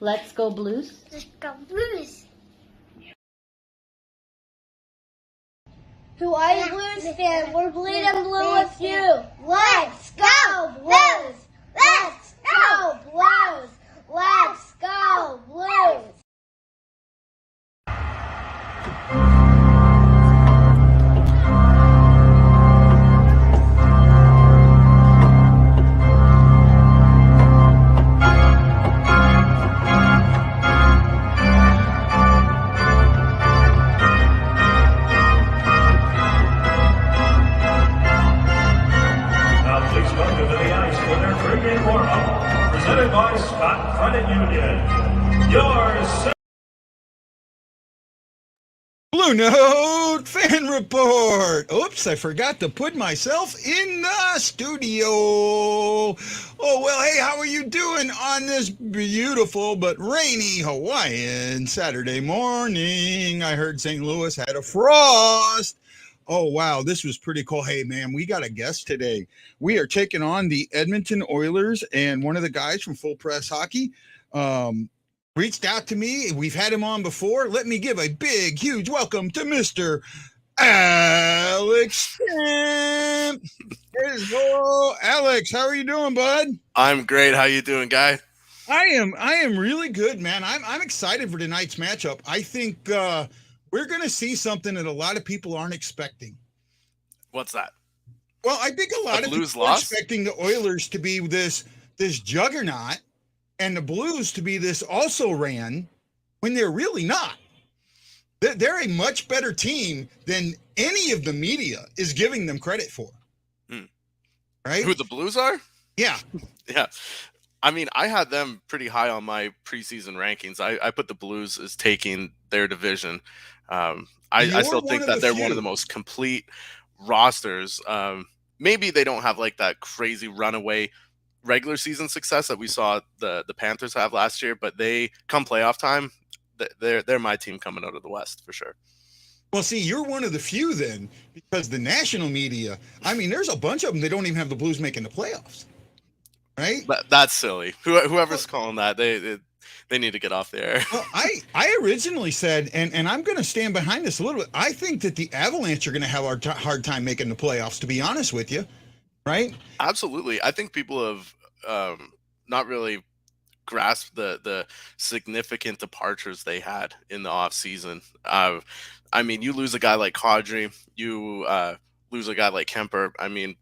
Let's go Blues. Let's go Blues. To all you Blues fans, we're bleeding blue with you. Let's go Blues! Let's go Blues! Let's go Blues! Presented by Scott Credit Union. Yours. BlueNote Fan Report. Oops, I forgot to put myself in the studio. Oh, well, hey, how are you doing on this beautiful but rainy Hawaiian Saturday morning? I heard St. Louis had a frost. Oh, wow, this was pretty cool. Hey, man, we got a guest today. We are taking on the Edmonton Oilers, and one of the guys from Full Press Hockey reached out to me. We've had him on before. Let me give a big, huge welcome to Mr. Alex Stamp. Hello, Alex. How are you doing, bud? I'm great. How you doing, guy? I am really good, man. I'm excited for tonight's matchup. I think we're going to see something that a lot of people aren't expecting. What's that? Well, I think a lot of people are expecting the Oilers to be this juggernaut and the Blues to be this also-ran when they're really not. They're a much better team than any of the media is giving them credit for. Right? Who the Blues are? Yeah. Yeah. I mean, I had them pretty high on my preseason rankings. I put the Blues as taking their division. I still think that they're one of the most complete rosters. Maybe they don't have like that crazy runaway regular season success that we saw the Panthers have last year, but they come playoff time, they're my team coming out of the West for sure. Well, see, you're one of the few then, because the national media, I mean, there's a bunch of them that don't even have the Blues making the playoffs, right? That's silly. Whoever's calling that, they need to get off the air. Well, I originally said, and I'm going to stand behind this a little bit, I think that the Avalanche are going to have a hard time making the playoffs, to be honest with you, right? Absolutely. I think people have not really grasped the significant departures they had in the offseason. I mean, you lose a guy like Kadri, you lose a guy like Kemper. I mean,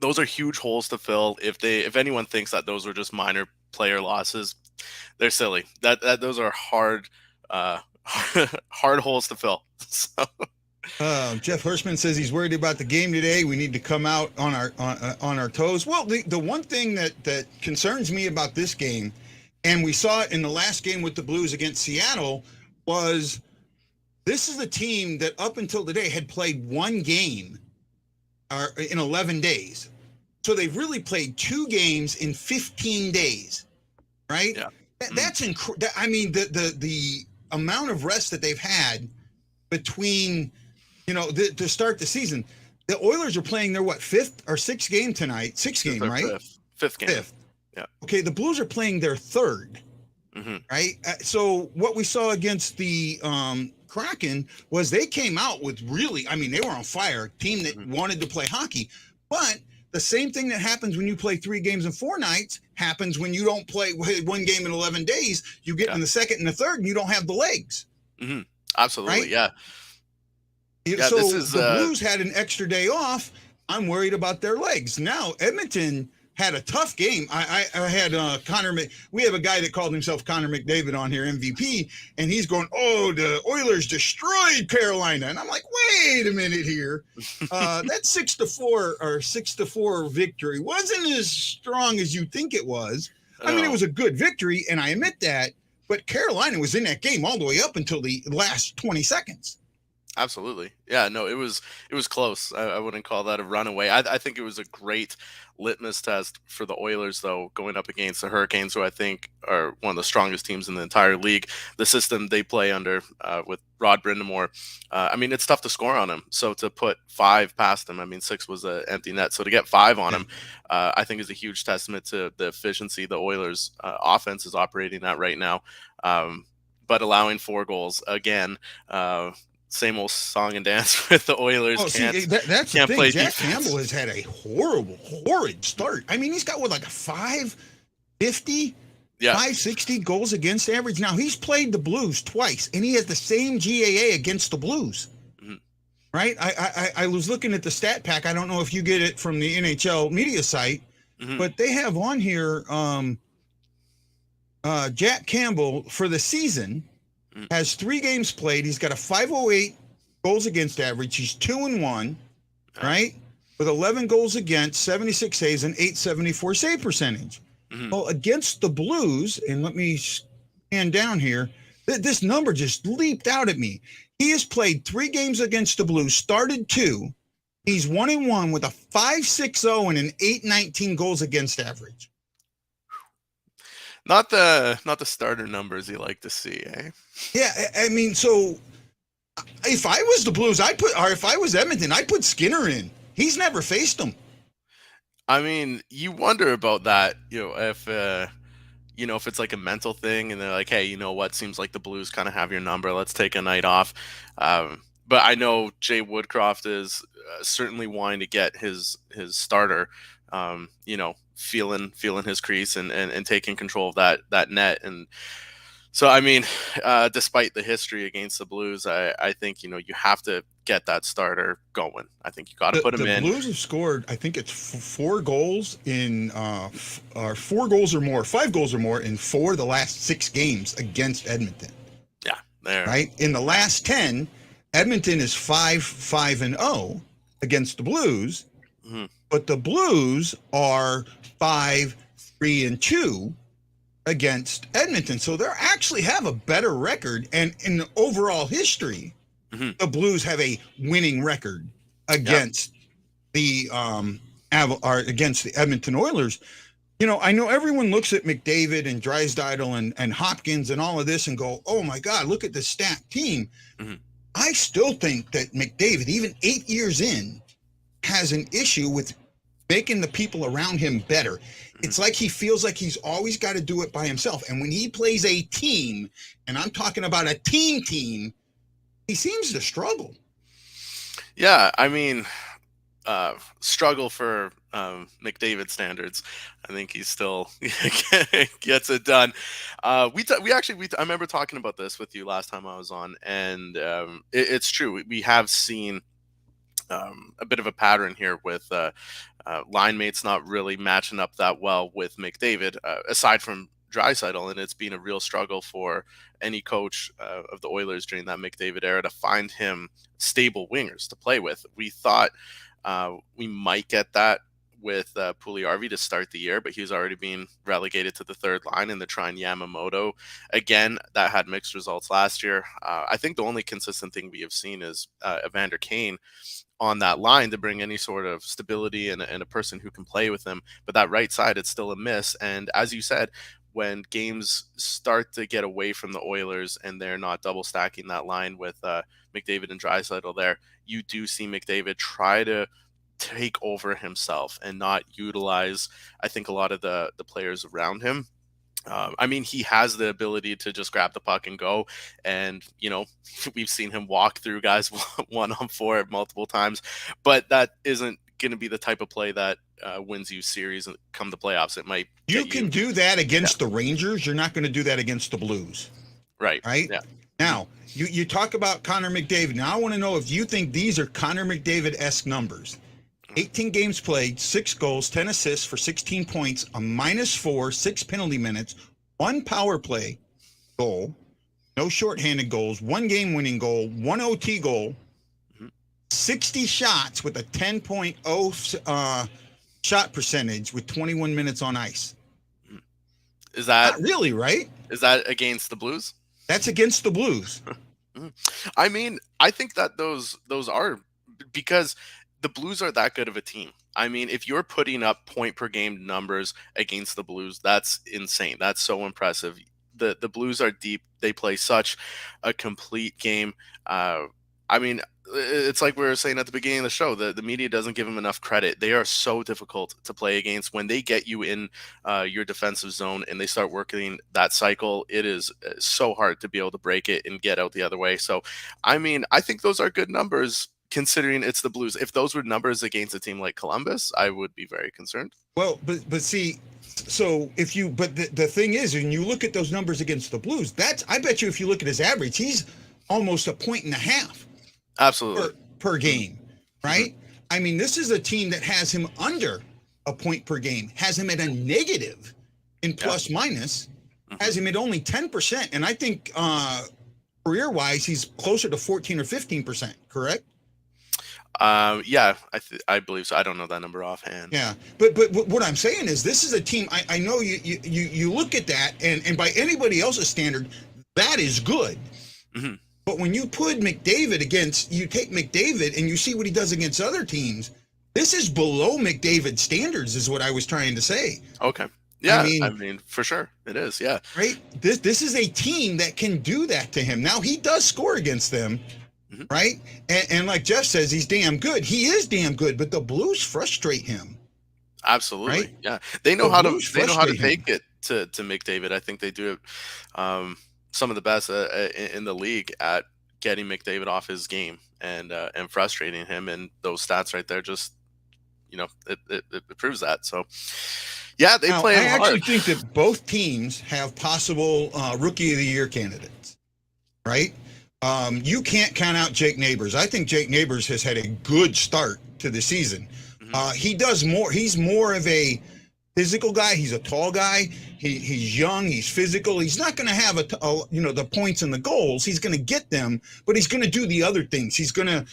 those are huge holes to fill. If anyone thinks that those are just minor player losses, they're silly. Those are hard hard holes to fill. So. Jeff Hirschman says he's worried about the game today. We need to come out on our toes. Well, the one thing that concerns me about this game, and we saw it in the last game with the Blues against Seattle, was this is a team that up until today had played one game in 11 days. So they've really played 2 games in 15 days, right? Yeah. That's incredible. I mean, the amount of rest that they've had between, to start the season. The Oilers are playing their 5th or 6th game tonight? 6th game, right? Fifth game. 5th. Yeah. Okay, the Blues are playing their 3rd, right? So what we saw against the Kraken was they came out with really, I mean, they were on fire, a team that wanted to play hockey. But the same thing that happens when you play 3 games in 4 nights happens when you don't play 1 game in 11 days. You get in the 2nd and the 3rd and you don't have the legs. Absolutely, right? Yeah. So the Blues had an extra day off. I'm worried about their legs. Now, Edmonton had a tough game. I had Connor. We have a guy that called himself Connor McDavid on here, MVP, and he's going, "Oh, the Oilers destroyed Carolina," and I'm like, "Wait a minute here. That 6-4 or 6-4 victory wasn't as strong as you think it was. I mean, it was a good victory, and I admit that. But Carolina was in that game all the way up until the last 20 seconds." Absolutely. Yeah, no, it was close. I wouldn't call that a runaway. I think it was a great litmus test for the Oilers, though, going up against the Hurricanes, who I think are one of the strongest teams in the entire league. The system they play under with Rod Brindamore, I mean, it's tough to score on him. So to put 5 past him, I mean, 6 was an empty net. So to get 5 on him, I think is a huge testament to the efficiency the Oilers offense is operating at right now. But allowing 4 goals again. Same old song and dance with the Oilers. Oh, see, that's the can't thing. play Jack defense. Campbell has had a horrid start. I mean, he's got like a 550, 560 goals against average. Now, he's played the Blues twice, and he has the same GAA against the Blues. Mm-hmm. Right? I was looking at the stat pack. I don't know if you get it from the NHL media site, but they have on here Jack Campbell for the season. Has 3 games played. He's got a 508 goals against average. He's 2-1, right? With 11 goals against, 76 saves, and 874 save percentage. Well, against the Blues, and let me scan down here, this number just leaped out at me. He has played 3 games against the Blues, started 2. He's 1-1 with a 5.60 and an 8.19 goals against average. Not the starter numbers you like to see, eh? Yeah, I mean, so if I was the Blues, if I was Edmonton, I'd put Skinner in. He's never faced him. I mean, you wonder about that, if it's like a mental thing and they're like, hey, you know what, seems like the Blues kind of have your number. Let's take a night off. But I know Jay Woodcroft is certainly wanting to get his starter, feeling his crease and taking control of that net. And so, I mean, despite the history against the Blues, I think, you have to get that starter going. I think you got to put him in. The Blues have scored, I think it's 4 goals in 4 goals or more, 5 goals or more in 4 of the last 6 games against Edmonton. Yeah, there. Right? In the last 10, Edmonton is 5-5-0 against the Blues, but the Blues are 5-3-2 against Edmonton. So they actually have a better record, and in the overall history, the Blues have a winning record against the against the Edmonton Oilers. I know everyone looks at McDavid and Drysdale and Hopkins and all of this and go, "Oh my God, look at the stacked team." I still think that McDavid, even 8 years in, has an issue with making the people around him better. It's like he feels like he's always got to do it by himself. And when he plays a team, and I'm talking about a team, he seems to struggle. Yeah, I mean, struggle for McDavid standards. I think he still gets it done. I remember talking about this with you last time I was on, and it's true. We have seen a bit of a pattern here with line mates not really matching up that well with McDavid, aside from Draisaitl, and it's been a real struggle for any coach of the Oilers during that McDavid era to find him stable wingers to play with. We thought we might get that with Puljujärvi to start the year, but he's already been relegated to the third line, and they're trying Yamamoto again. That had mixed results last year. I think the only consistent thing we have seen is Evander Kane on that line to bring any sort of stability and a person who can play with him. But that right side, it's still a miss. And as you said, when games start to get away from the Oilers and they're not double stacking that line with McDavid and Draisaitl there, you do see McDavid try to take over himself and not utilize, I think, a lot of the players around him. I mean, he has the ability to just grab the puck and go. And, we've seen him walk through guys 1-on-4 multiple times, but that isn't going to be the type of play that wins you series and come the playoffs. It might. You can do that against the Rangers. You're not going to do that against the Blues. Right. Yeah. Now, you talk about Connor McDavid. Now, I want to know if you think these are Connor McDavid-esque numbers. 18 games played, 6 goals, 10 assists for 16 points, a -4, 6 penalty minutes, 1 power play goal, no shorthanded goals, 1 game-winning goal, 1 OT goal, 60 shots with a 10.0 shot percentage with 21 minutes on ice. Is that not really right? Is that against the Blues? That's against the Blues. Mhm. I mean, I think that those are because the Blues are that good of a team. I mean, if you're putting up point per game numbers against the Blues, that's insane. That's so impressive. The Blues are deep. They play such a complete game. Uh, I mean, it's like we were saying at the beginning of the show. The media doesn't give them enough credit. They are so difficult to play against. When they get you in your defensive zone and they start working that cycle, it is so hard to be able to break it and get out the other way. So, I mean, I think those are good numbers considering it's the Blues. If those were numbers against a team like Columbus, I would be very concerned. Well, but see, so if you but the thing is, when you look at those numbers against the Blues, that's I bet you if you look at his average, he's almost a point and a half Absolutely. per game, right? I mean, this is a team that has him under a point per game, has him at a negative in plus minus, has him at only 10%, and I think career wise he's closer to 14 or 15%, correct? Yeah, I believe so. I don't know that number offhand. Yeah, but what I'm saying is this is a team. I know you look at that and by anybody else's standard, that is good. Mm-hmm. But when you put McDavid against, you take McDavid and you see what he does against other teams. This is below McDavid standards, is what I was trying to say. Okay. Yeah, I mean, for sure, it is. Yeah. Right. This is a team that can do that to him. Now he does score against them. Mm-hmm. Right. And like Jeff says, he's damn good. He is damn good, but the Blues frustrate him. Absolutely. Right? Yeah. They know how to take it to McDavid. I think they do some of the best in the league at getting McDavid off his game and frustrating him. And those stats right there just, it proves that. So, yeah, they play him hard. I actually think that both teams have possible Rookie of the Year candidates, right? You can't count out Jake Neighbors. I think Jake Neighbors has had a good start to the season. Mm-hmm. He does more. He's more of a physical guy. He's a tall guy. He's young. He's physical. He's not going to have the points and the goals. He's going to get them, but he's going to do the other things. He's going to,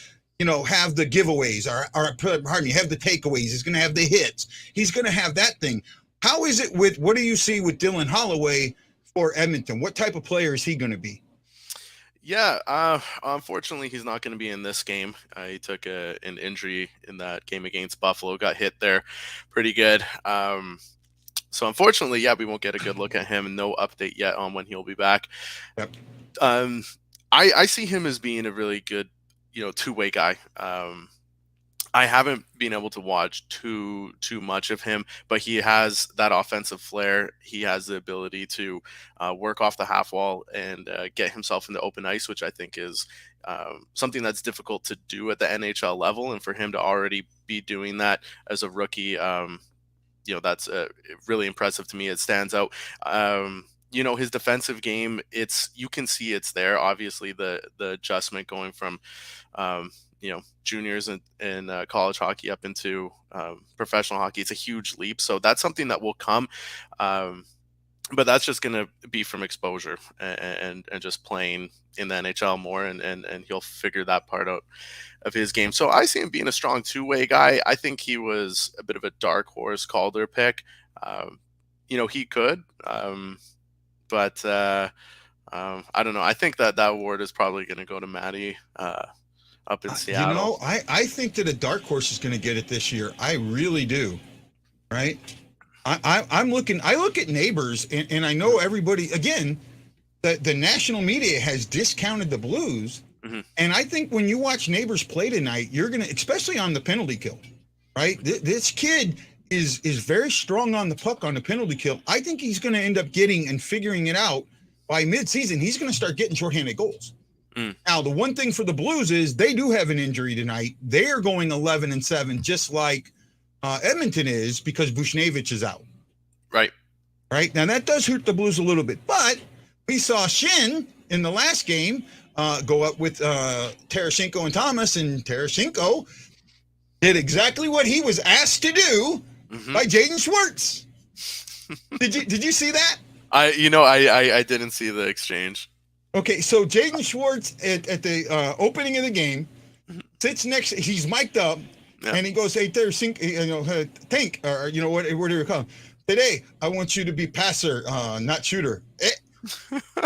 have the giveaways or pardon me, have the takeaways. He's going to have the hits. He's going to have that thing. How is it what do you see with Dylan Holloway for Edmonton? What type of player is he going to be? Yeah, unfortunately, he's not going to be in this game. He took an injury in that game against Buffalo, got hit there pretty good. So unfortunately, yeah, we won't get a good look at him. No update yet on when he'll be back. Yep. I see him as being a really good, two-way guy. I haven't been able to watch too much of him, but he has that offensive flair. He has the ability to work off the half wall and get himself into open ice, which I think is something that's difficult to do at the NHL level. And for him to already be doing that as a rookie, that's really impressive to me. It stands out. His defensive game, you can see it's there. Obviously, the adjustment going from juniors and college hockey up into professional hockey, it's a huge leap. So that's something that will come. But that's just going to be from exposure and just playing in the NHL more, and he'll figure that part out of his game. So I see him being a strong two-way guy. I think he was a bit of a dark horse Calder pick. He could, but I don't know. I think that award is probably going to go to Matty up in Seattle. I think that a dark horse is going to get it this year. I really do. Right. I look at Neighbors and I know everybody, again, the national media has discounted the Blues. Mm-hmm. And I think when you watch Neighbors play tonight, you're going to, especially on the penalty kill, right? This kid is very strong on the puck on the penalty kill. I think he's going to end up getting and figuring it out by midseason. He's going to start getting shorthanded goals. Mm. Now, the one thing for the Blues is they do have an injury tonight. They are going 11-7, just like Edmonton is, because Buchnevich is out. Right. Right. Now that does hurt the Blues a little bit, but we saw Shin in the last game go up with Tarasenko and Thomas, and Tarasenko did exactly what he was asked to do by Jaden Schwartz. Did you see that? I didn't see the exchange. Okay, so Jaden Schwartz at the opening of the game sits next. He's mic'd up, and he goes, "Hey, Tarasenko, Tank, or what do you call him? Today, I want you to be passer, not shooter."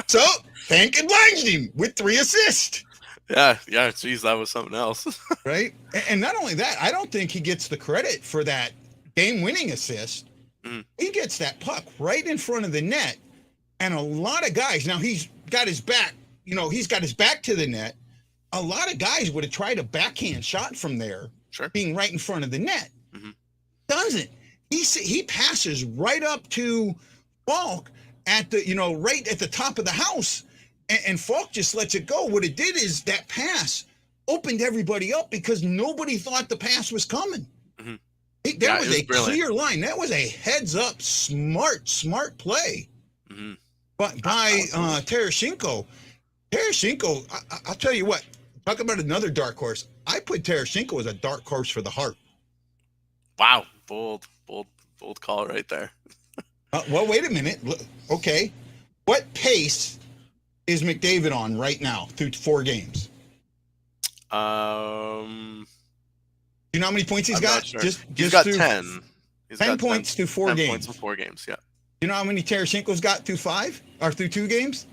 So Fank obliged him with 3 assists. Yeah. Geez, that was something else. Right? And not only that, I don't think he gets the credit for that game-winning assist. He gets that puck right in front of the net, and a lot of guys, now he's got his back, he's got his back to the net. A lot of guys would have tried a backhand shot from there, being right in front of the net. Doesn't. He passes right up to Falk at the, right at the top of the house, and Falk just lets it go. What it did is that pass opened everybody up because nobody thought the pass was coming. That was a brilliant, clear line. That was a heads up, smart play. But by Tarasenko. I'll tell you what. Talk about another dark horse. I put Tarasenko as a dark horse for the Hart. Wow, bold call right there. Well, wait a minute. Okay, what pace is McDavid on right now through 4 games? You know how many points he's got? Sure. Just he's got through 10. He's 10 got points through 4 games. Points in 4 games. Yeah. You know how many Tarasenko's got through 5 or through 2 games?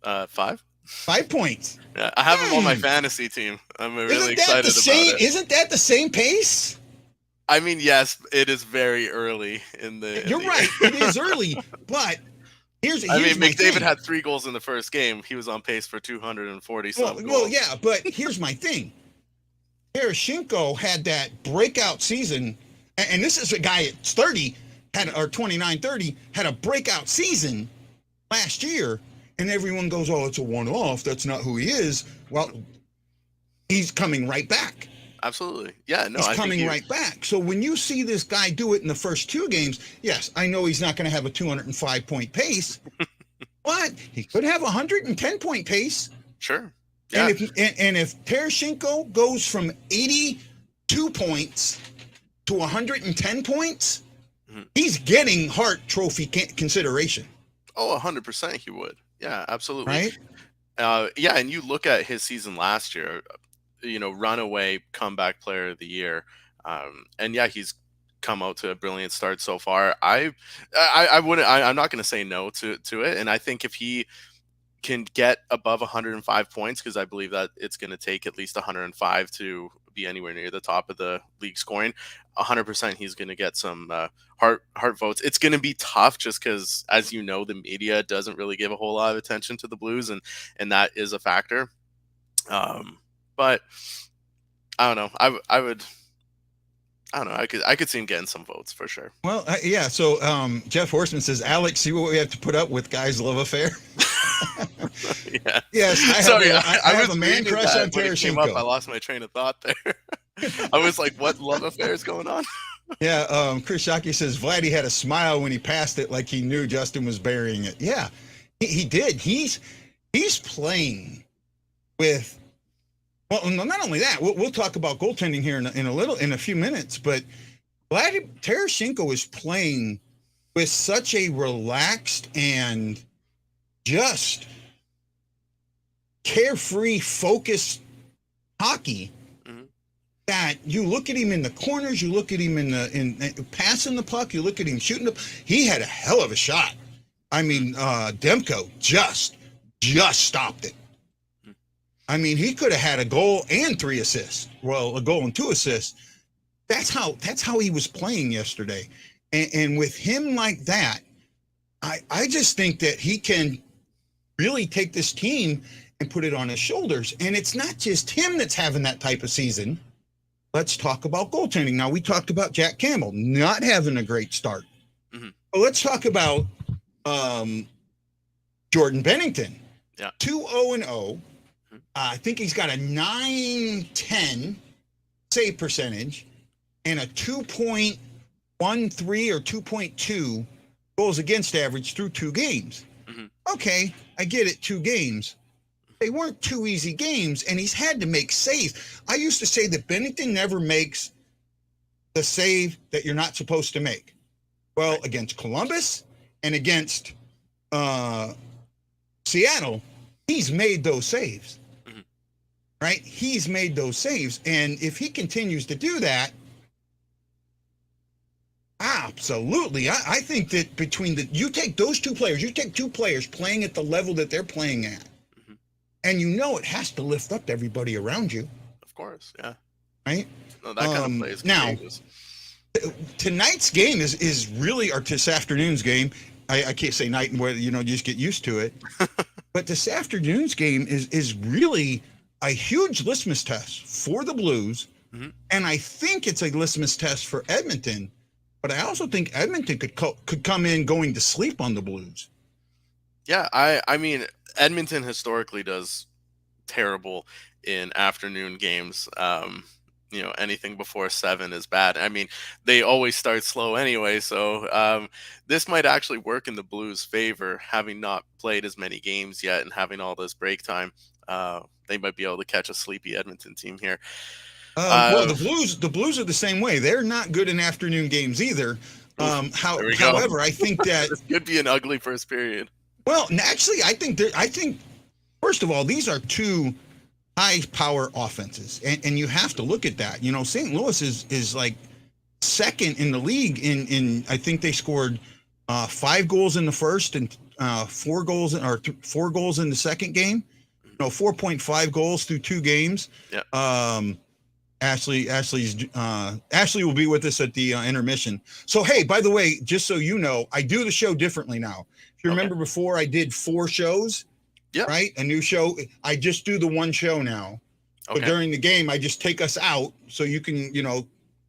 5. 5 points. Yeah, I have him on my fantasy team. I'm really excited about it. Isn't that the same pace? I mean, yes, it is very early in the. You're right. It is early, but here's McDavid had 3 goals in the first game. He was on pace for 240 something. Well, yeah, but here's my thing. Tarasenko had that breakout season, and this is a guy at 30 or 29, 30 had a breakout season last year, and everyone goes, "Oh, it's a one-off. That's not who he is." Well, he's coming right back. Absolutely. Yeah, no, he's coming right back. So when you see this guy do it in the first 2 games, yes, I know he's not going to have a 205-point pace, but he could have a 110-point pace. Sure. Yeah. And if Tarasenko goes from 82 points to 110 points, he's getting Hart Trophy consideration. Oh, 100% he would. Yeah, absolutely. Right? Yeah, and you look at his season last year, runaway comeback player of the year. And yeah, he's come out to a brilliant start so far. I'm not going to say no to it. And I think if he can get above 105 points, because I believe that it's going to take at least 105 to be anywhere near the top of the league scoring, 100% he's going to get some Hart votes. It's going to be tough just because, as you know, the media doesn't really give a whole lot of attention to the Blues, and that is a factor. But I don't know. I could see him getting some votes for sure. Well, yeah. So Jeff Horseman says, Alex, see what we have to put up with guys' love affair. Yeah. Yes, I have a man crush on Tarasenko. I lost my train of thought there. I was like, what love affair is going on? Yeah, Chris Shockey says Vladdy had a smile when he passed it like he knew Justin was burying it. Yeah, he did. He's playing with, well, not only that, we'll talk about goaltending here in a few minutes, but Tarasenko is playing with such a relaxed and just carefree, focused hockey that you look at him in the corners, you look at him in passing the puck, you look at him shooting the. He had a hell of a shot. I mean, Demko just stopped it. I mean, he could have had a goal and 3 assists. Well, a goal and 2 assists. That's how he was playing yesterday. And with him like that, I just think that he can really take this team and put it on his shoulders. And it's not just him that's having that type of season. Let's talk about goaltending. Now, we talked about Jack Campbell not having a great start. But let's talk about Jordan Binnington. Yeah. 2-0-0. I think he's got a .910 save percentage and a 2.13 or 2.2 goals against average through 2 games. Okay, I get it, 2 games. They weren't 2 easy games, and he's had to make saves. I used to say that Binnington never makes the save that you're not supposed to make. Well, against Columbus and against Seattle, he's made those saves. Right? He's made those saves. And if he continues to do that, absolutely. I think that between you take those two players, you take two players playing at the level that they're playing at, and it has to lift up everybody around you. Of course, yeah. Right? No, that kind of play is now, contagious. Tonight's game is really, or this afternoon's game. I can't say night and whether you just get used to it. But this afternoon's game is really a huge litmus test for the Blues, and I think it's a litmus test for Edmonton. But I also think Edmonton could come in going to sleep on the Blues. Yeah, I mean, Edmonton historically does terrible in afternoon games. Anything before 7 is bad. I mean, they always start slow anyway, so this might actually work in the Blues' favor, having not played as many games yet and having all this break time. They might be able to catch a sleepy Edmonton team here. Well, the Blues are the same way. They're not good in afternoon games either. However, I think that this could be an ugly first period. Well, actually, I think first of all, these are two high-power offenses, and you have to look at that. St. Louis is like second in the league in I think they scored 5 goals in the first and 4 goals in the second game. 4.5 goals through 2 games. Yeah. Ashley will be with us at the intermission. So, hey, by the way, just so you know, I do the show differently now. If you remember before, I did 4 shows. Yeah. Right? A new show. I just do the one show now. Okay. But during the game, I just take us out so you can,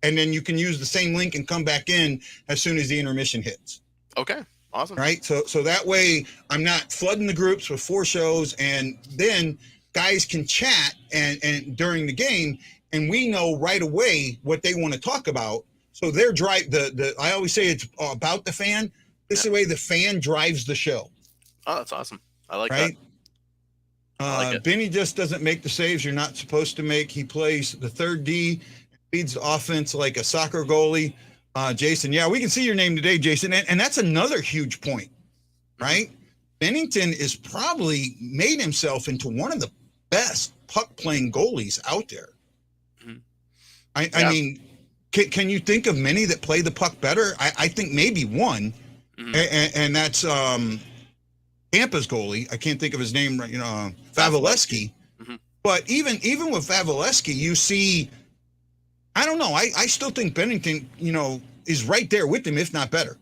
and then you can use the same link and come back in as soon as the intermission hits. Okay. Awesome. Right? So that way I'm not flooding the groups with 4 shows, and then guys can chat and during the game, and we know right away what they want to talk about. So they're I always say it's about the fan. This is the way the fan drives the show. Oh, that's awesome. I like that. Benny just doesn't make the saves you're not supposed to make. He plays the third D, leads the offense like a soccer goalie. Jason, yeah, we can see your name today, Jason. And that's another huge point, right? Binnington is probably made himself into one of the best puck-playing goalies out there. I mean, can you think of many that play the puck better? I think maybe one, and that's Tampa's goalie. I can't think of his name right, Vasilevsky. But even with Vasilevsky, you see, I don't know. I still think Binnington, is right there with him, if not better.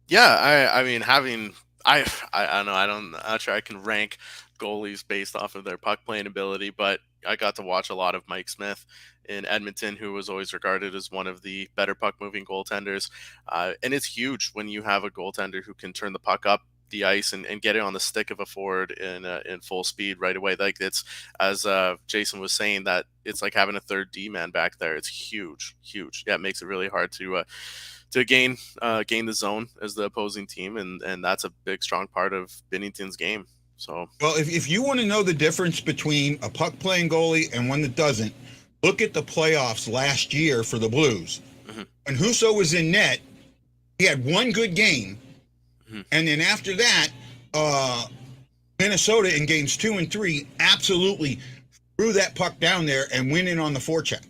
Yeah, I mean, I don't know. I'm not sure I can rank goalies based off of their puck playing ability, but I got to watch a lot of Mike Smith in Edmonton, who was always regarded as one of the better puck moving goaltenders. And it's huge when you have a goaltender who can turn the puck up the ice and get it on the stick of a forward in full speed right away. Like, it's, as Jason was saying, that it's like having a third D man back there. It's huge. Yeah, it makes it really hard to gain the zone as the opposing team, and that's a big strong part of Binnington's game. So, well, if you want to know the difference between a puck playing goalie and one that doesn't, look at the playoffs last year for the Blues. When Husso was in net, he had one good game. And then after that, Minnesota in games 2 and 3 absolutely threw that puck down there and went in on the forecheck.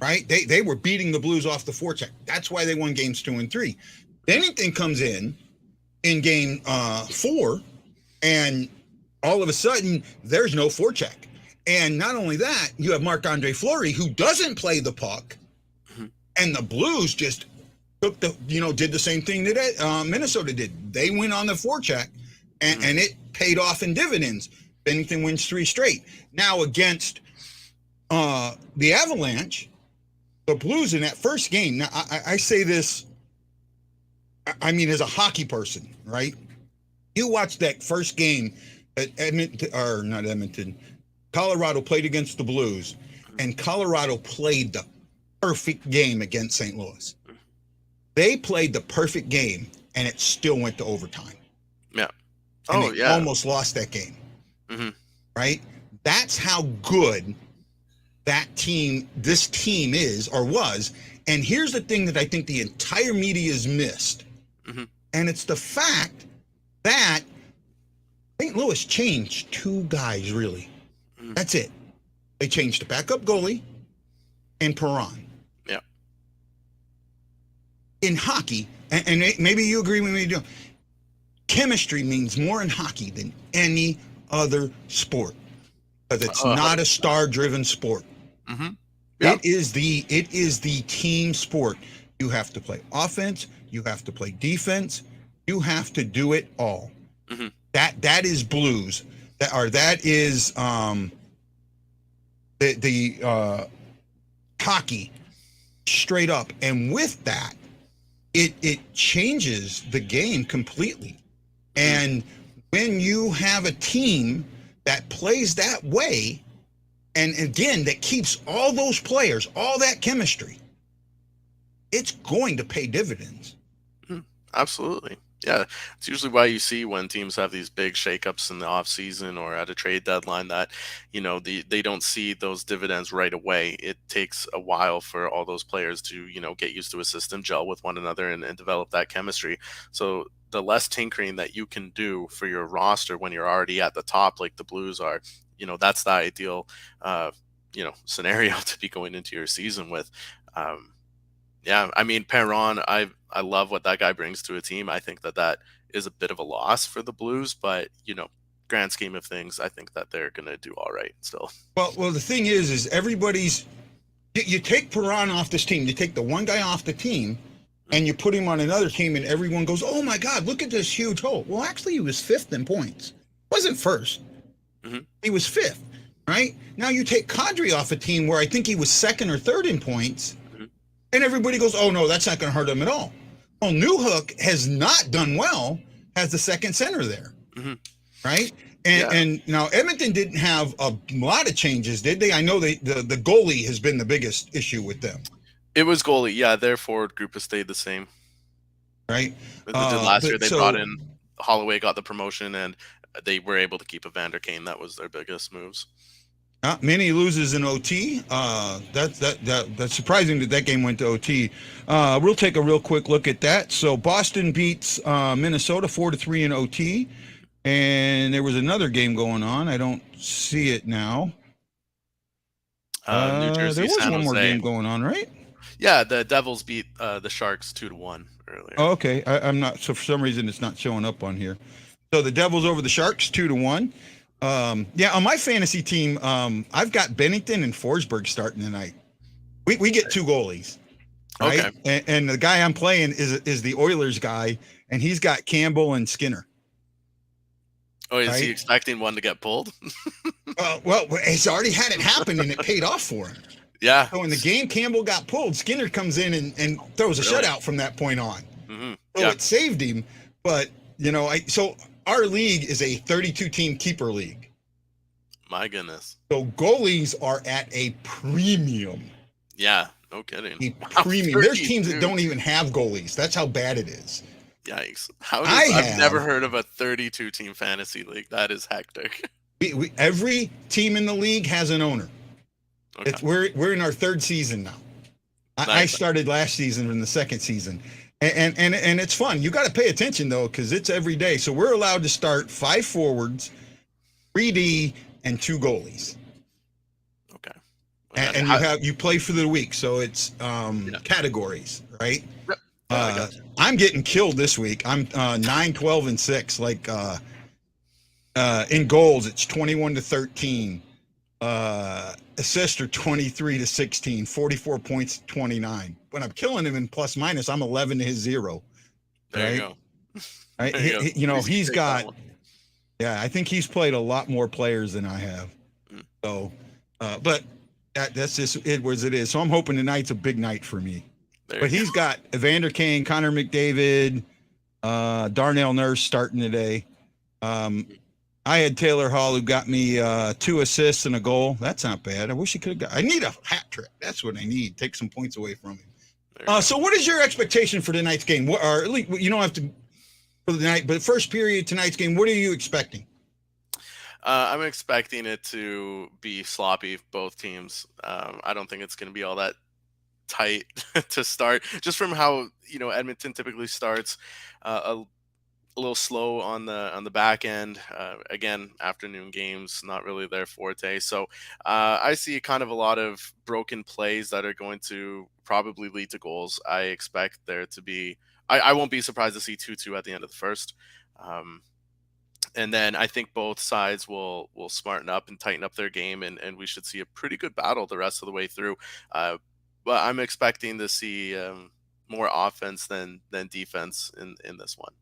Right? They were beating the Blues off the forecheck. That's why they won games 2 and 3. Binnington comes in game 4, and all of a sudden there's no forecheck. And not only that, you have Marc-Andre Fleury, who doesn't play the puck, and the Blues just did the same thing that Minnesota did. They went on the forecheck, and it paid off in dividends. Binnington wins 3 straight. Now against the Avalanche, the Blues in that first game. Now I say this, I mean, as a hockey person, right? You watch that first game at Colorado played against the Blues, and Colorado played the perfect game against St. Louis. They played the perfect game, and it still went to overtime. Yeah. And they almost lost that game. Right? That's how good this team is or was. And here's the thing that I think the entire media has missed. And it's the fact that St. Louis changed 2 guys, really. That's it. They changed the backup goalie and Perron. in hockey, and maybe you agree with me, chemistry means more in hockey than any other sport, because it's not a star-driven sport. Mm-hmm. Yeah. It is the team sport. You have to play offense. You have to play defense. You have to do it all. Mm-hmm. That is Blues. That is the hockey straight up. And with that, it changes the game completely. And when you have a team that plays that way, and again, that keeps all those players, all that chemistry, it's going to pay dividends. Absolutely. Yeah, it's usually why you see when teams have these big shakeups in the offseason or at a trade deadline that, they don't see those dividends right away. It takes a while for all those players to, get used to a system, gel with one another, and develop that chemistry. So the less tinkering that you can do for your roster when you're already at the top, like the Blues are, that's the ideal, scenario to be going into your season with. Yeah, I mean, Perron, I love what that guy brings to a team. I think that is a bit of a loss for the Blues, but grand scheme of things, I think that they're gonna do all right still. Well, the thing is everybody's. You take Perron off this team. You take the one guy off the team, and you put him on another team, and everyone goes, "Oh my God, look at this huge hole." Well, actually, he was fifth in points. Wasn't first. Mm-hmm. He was fifth. Right now, you take Kadri off a team where I think he was second or third in points. And everybody goes, "Oh no, that's not going to hurt him at all." Well, Newhook has not done well as the second center there, right? And now Edmonton didn't have a lot of changes, did they? I know the goalie has been the biggest issue with them. It was goalie, yeah. Their forward group has stayed the same, right? As they did last year. They brought in Holloway, got the promotion, and they were able to keep Evander Kane. That was their biggest moves. Minnie loses in OT. That's surprising that game went to OT. We'll take a real quick look at that. So Boston beats Minnesota 4-3 in OT, and there was another game going on. I don't see it now. New Jersey, there was San one more Jose. game going on, right? Yeah, the Devils beat the Sharks 2-1 earlier. Oh, okay, I'm not. So for some reason, it's not showing up on here. So the Devils over the Sharks 2-1. Yeah, on my fantasy team, I've got Binnington and Forsberg starting tonight. We get two goalies, right? Okay. And the guy I'm playing is the Oilers guy, and he's got Campbell and Skinner. Oh, is he expecting one to get pulled? Well, he's already had it happen, and it paid off for him. Yeah. So in the game Campbell got pulled, Skinner comes in and throws a shutout from that point on. Mm-hmm. So it saved him, but so our league is a 32-team keeper league. My goodness. So goalies are at a premium. Yeah, no kidding. A premium. There's teams that don't even have goalies. That's how bad it is. Yikes. I've never heard of a 32-team fantasy league. That is hectic. Every team in the league has an owner. Okay. We're in our third season now. Nice. I started last season in the second season. And it's fun. You got to pay attention, though, because it's every day. So we're allowed to start 5 forwards, 3D, and 2 goalies. Okay. And you play for the week, so it's categories, right? Yep. I'm getting killed this week. I'm 9, 12, and 6. Like in goals, it's 21-13. Assists are 23-16, 44 points, 29. When I'm killing him in plus minus, I'm 11 to his 0. There you go. Right? He's got. Yeah, I think he's played a lot more players than I have. So, but that's just it as it is. So I'm hoping tonight's a big night for me. But he's got Evander Kane, Connor McDavid, Darnell Nurse starting today. I had Taylor Hall, who got me 2 assists and a goal. That's not bad. I wish he could have got. I need a hat trick. That's what I need. Take some points away from him. So, what is your expectation for tonight's game? Or at least you don't have to for the night, but first period tonight's game. What are you expecting? I'm expecting it to be sloppy. Both teams. I don't think it's going to be all that tight to start. Just from how Edmonton typically starts. a little slow on the back end. Again, afternoon games not really their forte. So I see kind of a lot of broken plays that are going to probably lead to goals. I expect there to be. I won't be surprised to see 2-2 at the end of the first. Um, and then I think both sides will smarten up and tighten up their game, and we should see a pretty good battle the rest of the way through. But I'm expecting to see more offense than defense in this one.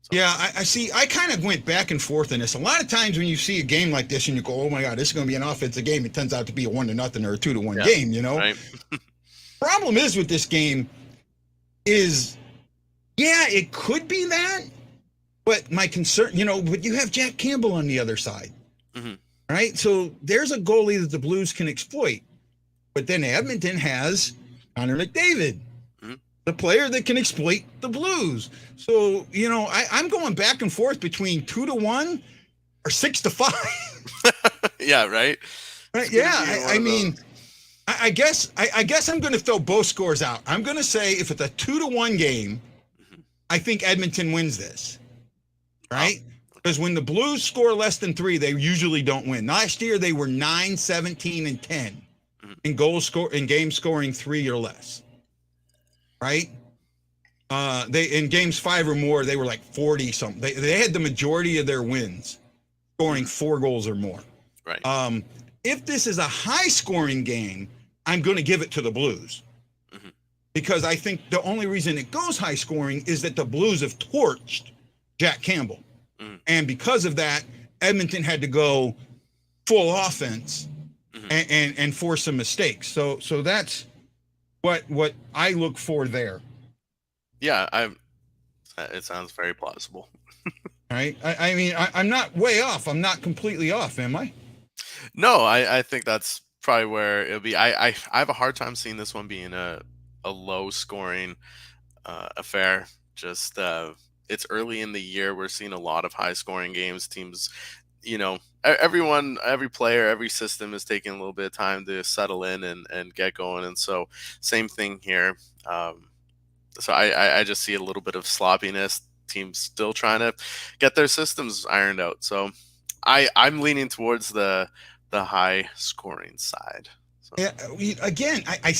So. Yeah, I see. I kind of went back and forth in this. A lot of times when you see a game like this and you go, "Oh my God, this is going to be an offensive game," it turns out to be a 1-0 or a 2-1 game. You know. Right. Problem is with this game is, yeah, it could be that, but my concern, but you have Jack Campbell on the other side, right? So there's a goalie that the Blues can exploit, but then Edmonton has Connor McDavid, the player that can exploit the Blues. So, I'm going back and forth between 2-1 or 6-5. Yeah, right. Right. Yeah. I mean, I guess I'm going to throw both scores out. I'm going to say if it's a 2-1 game, I think Edmonton wins this. Right. Because when the Blues score less than 3, they usually don't win. Last year, they were 9, 17, and 10 in games scoring 3 or less. Right. They in games 5 or more, they were like 40 something. They had the majority of their wins scoring 4 goals or more. Right. If this is a high scoring game, I'm going to give it to the Blues because I think the only reason it goes high scoring is that the Blues have torched Jack Campbell. And because of that, Edmonton had to go full offense and force some mistakes. So that's what I look for there. Yeah, it sounds very plausible. Right. I mean, I'm not way off. I'm not completely off, am I? No, I think that's probably where it'll be. I have a hard time seeing this one being a low scoring affair. Just it's early in the year. We're seeing a lot of high scoring games. Teams, every player, every system is taking a little bit of time to settle in and get going. And so same thing here. So I just see a little bit of sloppiness. Teams still trying to get their systems ironed out. So I'm leaning towards the high scoring side. So. Yeah. Again, I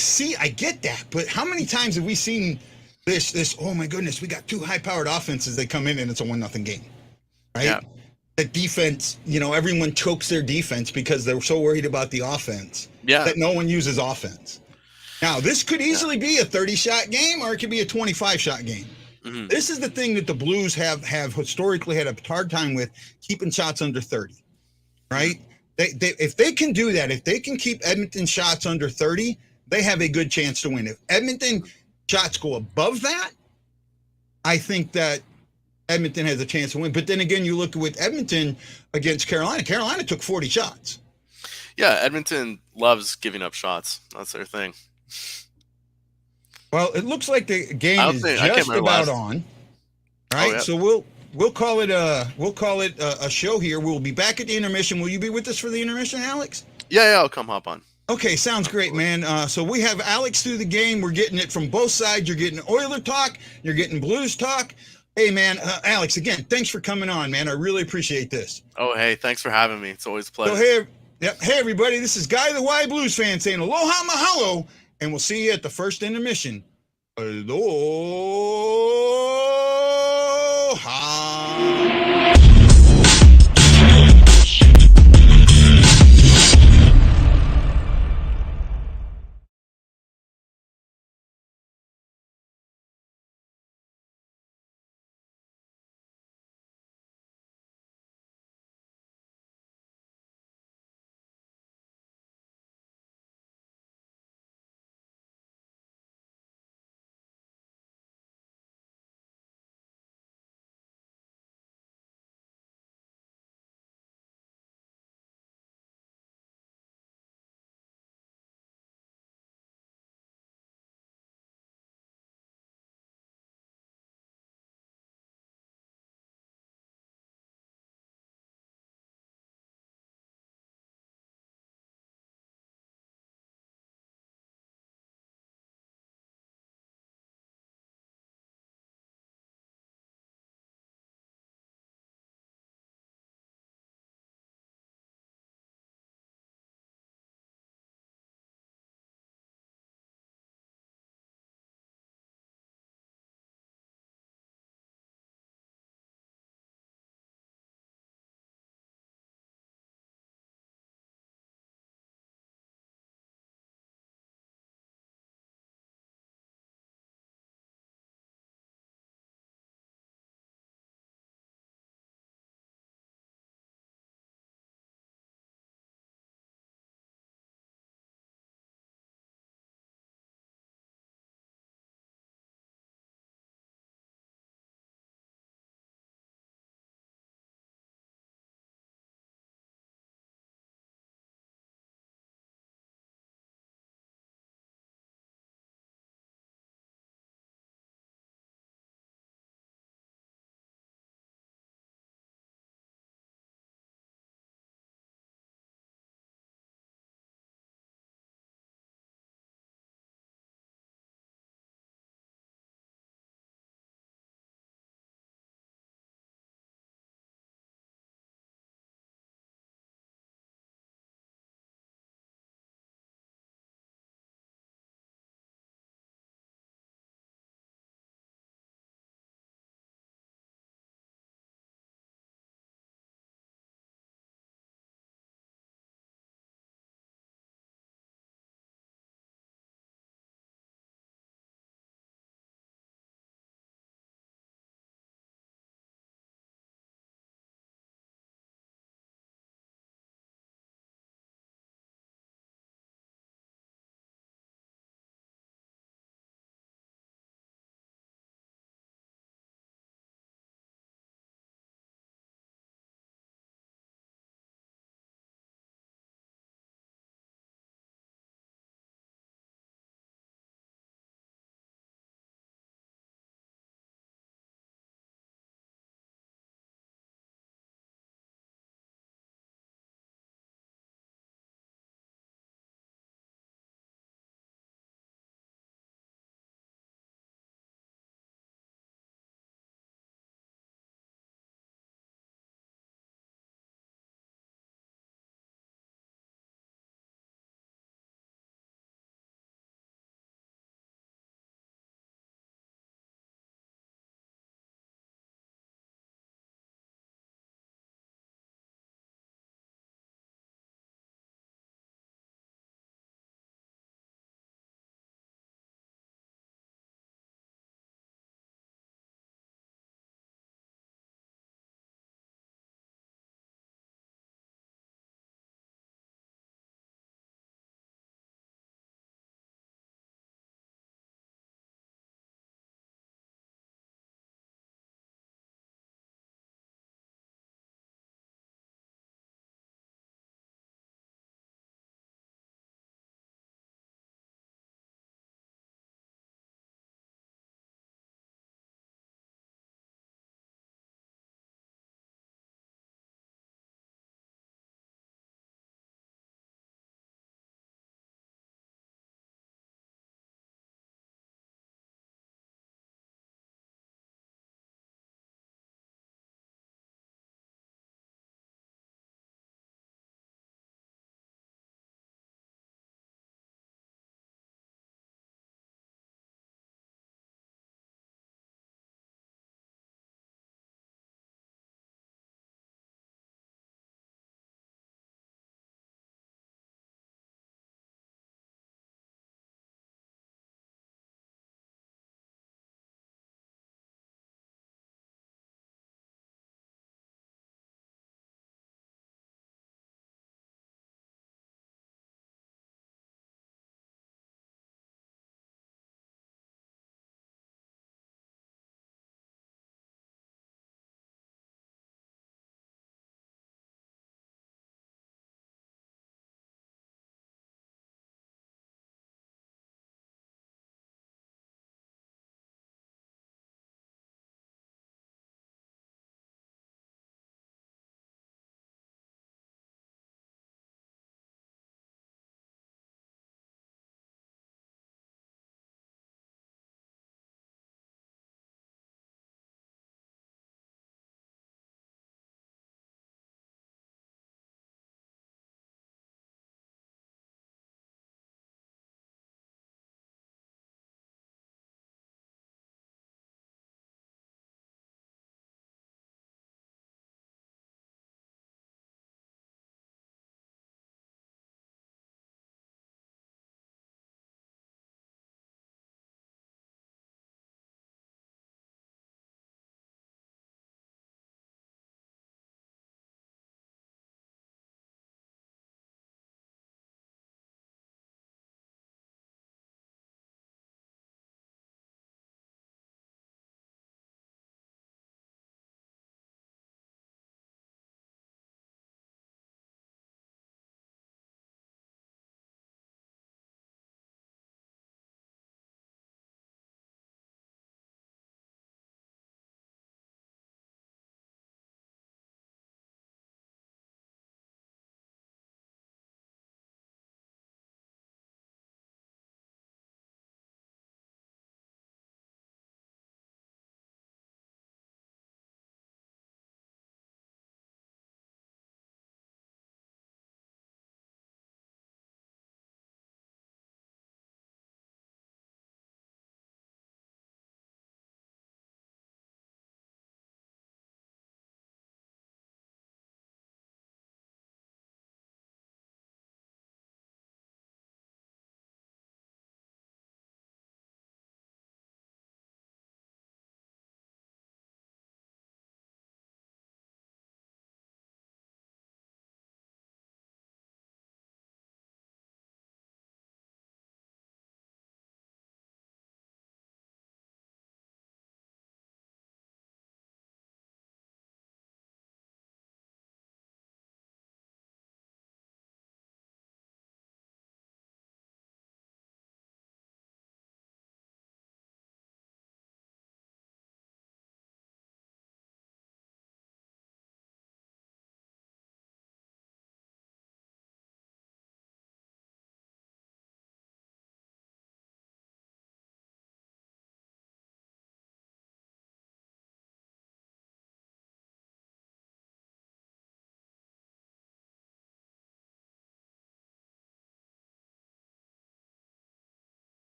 get that, but how many times have we seen this? Oh my goodness, we got 2 high-powered offenses. They come in and it's a 1-0 game, right? Yeah. The defense, everyone chokes their defense because they're so worried about the offense that no one uses offense. Now, this could easily be a 30-shot game or it could be a 25-shot game. This is the thing that the Blues have historically had a hard time with, keeping shots under 30, right? If they can do that, if they can keep Edmonton shots under 30, they have a good chance to win. If Edmonton shots go above that, I think that Edmonton has a chance to win. But then again, you look with Edmonton against Carolina. Carolina took 40 shots. Yeah, Edmonton loves giving up shots. That's their thing. Well, it looks like the game is just about on. Right? Oh, yeah. So we'll call it a show here. We'll be back at the intermission. Will you be with us for the intermission, Alex? Yeah, I'll come hop on. Okay, sounds great, man. So we have Alex through the game. We're getting it from both sides. You're getting Oiler talk. You're getting Blues talk. Hey, man, Alex, again, thanks for coming on, man. I really appreciate this. Oh, hey, thanks for having me. It's always a pleasure. So, hey, everybody, this is Guy the Y Blues fan saying aloha mahalo, and we'll see you at the first intermission. Aloha.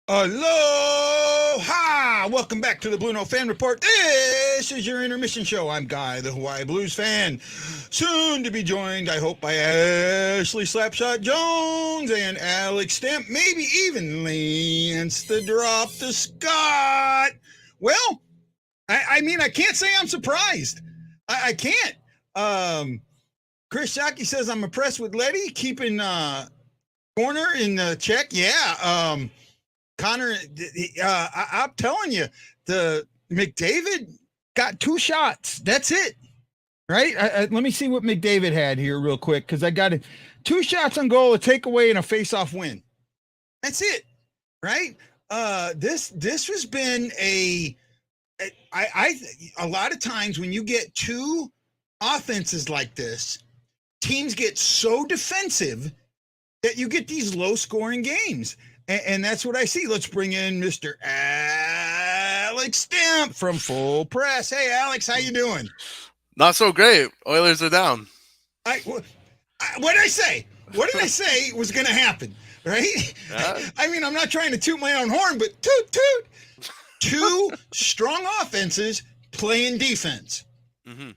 Aloha! Welcome back to the BlueNote Fan Report. This is your intermission show. I'm Guy, the Hawaii Blues fan. Soon to be joined, I hope, by Ashley Slapshot Jones and Alex Stamp, maybe even Lance the Drop to Scott. Well, I mean, I can't say I'm surprised. I can't. Chris Shockey says, I'm impressed with Letty keeping corner in check. Yeah. Connor, I'm telling you, the McDavid got 2 shots. That's it, right? Let me see what McDavid had here real quick, because I got 2 shots on goal, a takeaway, and a face-off win. That's it, right? This has been a lot of times when you get 2 offenses like this, teams get so defensive that you get these low-scoring games. And that's what I see. Let's bring in Mr. Alex Stamp from Full Press. Hey, Alex, how you doing? Not so great. Oilers are down. What did I say? What did I say was going to happen? Right? Yeah. I mean, I'm not trying to toot my own horn, but toot. 2 strong offenses playing defense. Mm-hmm. And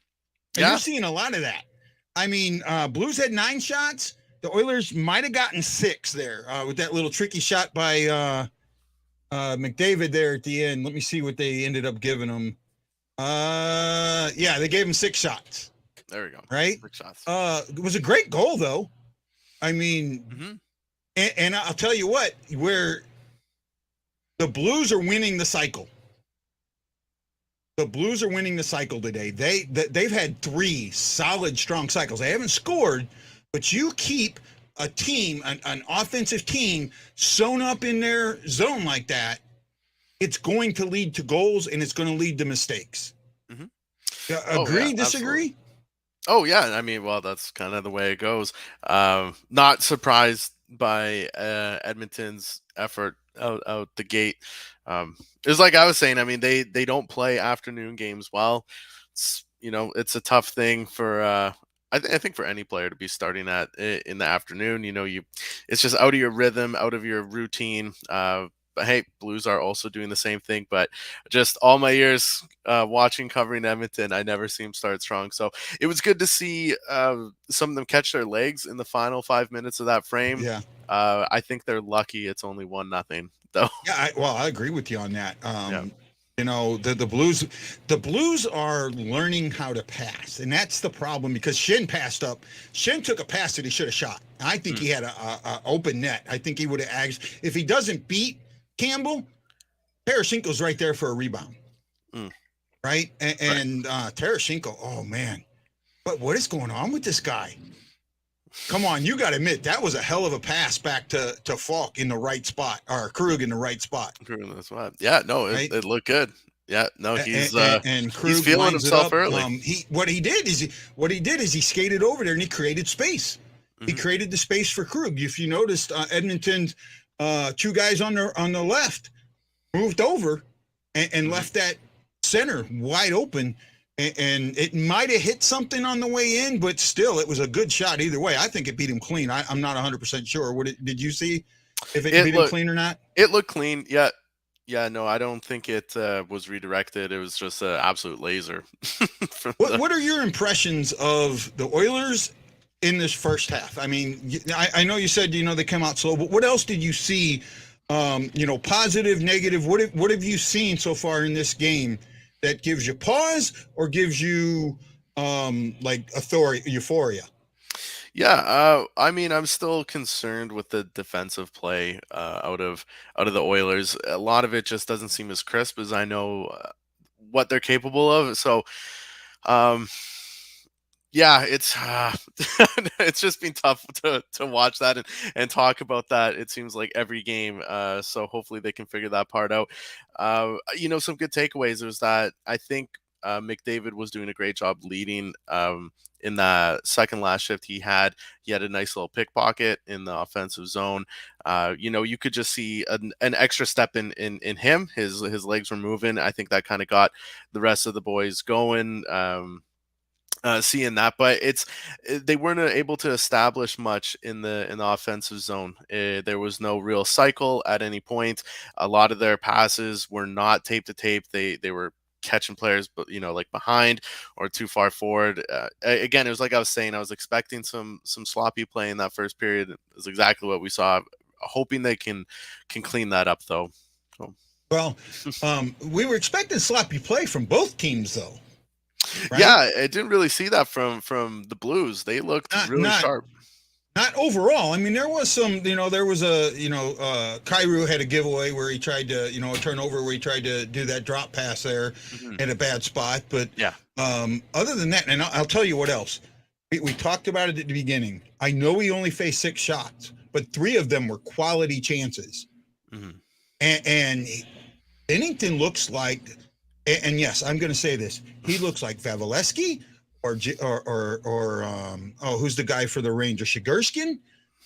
Yeah. you're seeing a lot of that. I mean, Blues had 9 shots. The Oilers might have gotten 6 there with that little tricky shot by McDavid there at the end. Let me see what they ended up giving him. Yeah, they gave him 6 shots. There we go. Right? 6 shots. It was a great goal, though. I mean, and I'll tell you what, where the Blues are winning the cycle. The Blues are winning the cycle today. They've had 3 solid, strong cycles. They haven't scored, but you keep a team, an offensive team, sewn up in their zone like that, it's going to lead to goals and it's going to lead to mistakes. Agree, disagree? Absolutely. Oh, yeah. I mean, well, that's kind of the way it goes. Not surprised by Edmonton's effort out the gate. It's like I was saying, I mean, they don't play afternoon games well. It's a tough thing for I think for any player to be starting at in the afternoon. It's just out of your rhythm, out of your routine. But hey, Blues are also doing the same thing. But just all my years watching, covering Edmonton, I never see them start strong. So it was good to see some of them catch their legs in the final 5 minutes of that frame. Yeah. I think they're lucky it's only 1-0 though. Yeah, I agree with you on that. Yeah. The Blues are learning how to pass, and that's the problem because Shen passed up. Shen took a pass that he should have shot. I think he had a open net. I think he would have if he doesn't beat Campbell, Tarasenko's right there for a rebound. Right? And Tarasenko, oh man. But what is going on with this guy? Come on, you got to admit, that was a hell of a pass back to Falk in the right spot, or Krug in the right spot. Yeah, no, it looked good. Yeah, no, he's Krug feeling himself early. What he did is he skated over there and he created space. He created the space for Krug. If you noticed, Edmonton's 2 guys on the left moved over and left that center wide open. And it might have hit something on the way in, but still, it was a good shot either way. I think it beat him clean. I'm not 100% sure. Did you see if it beat him clean or not? It looked clean. Yeah. Yeah, no, I don't think it was redirected. It was just an absolute laser. What are your impressions of the Oilers in this first half? I mean, I know you said, they come out slow, but what else did you see, positive, negative? What have you seen so far in this game that gives you pause or gives you euphoria? Yeah, I mean, I'm still concerned with the defensive play out of the Oilers. A lot of it just doesn't seem as crisp as I know what they're capable of. So, yeah, it's it's just been tough to watch that and talk about that. It seems like every game. So hopefully they can figure that part out. Some good takeaways is that I think McDavid was doing a great job leading. In the second last shift he had a nice little pickpocket in the offensive zone. You could just see an extra step in him. His legs were moving. I think that kind of got the rest of the boys going. seeing that, but they weren't able to establish much in the offensive zone. There was no real cycle at any point. A lot of their passes were not tape to tape. They were catching players, but like behind or too far forward. Again, it was like I was saying. I was expecting some sloppy play in that first period. It was exactly what we saw. Hoping they can clean that up though. So. Well, we were expecting sloppy play from both teams though. Right? Yeah, I didn't really see that from the Blues. They looked really sharp. Not overall. I mean, there was some, there was a, Kyrou had a giveaway where he tried to, a turnover where he tried to do that drop pass there at a bad spot. But yeah, other than that, and I'll tell you what else. We talked about it at the beginning. I know he only faced 6 shots, but 3 of them were quality chances. And Binnington looks like, and yes, I'm going to say this. He looks like Vasilevsky or who's the guy for the Rangers? Shigurskin,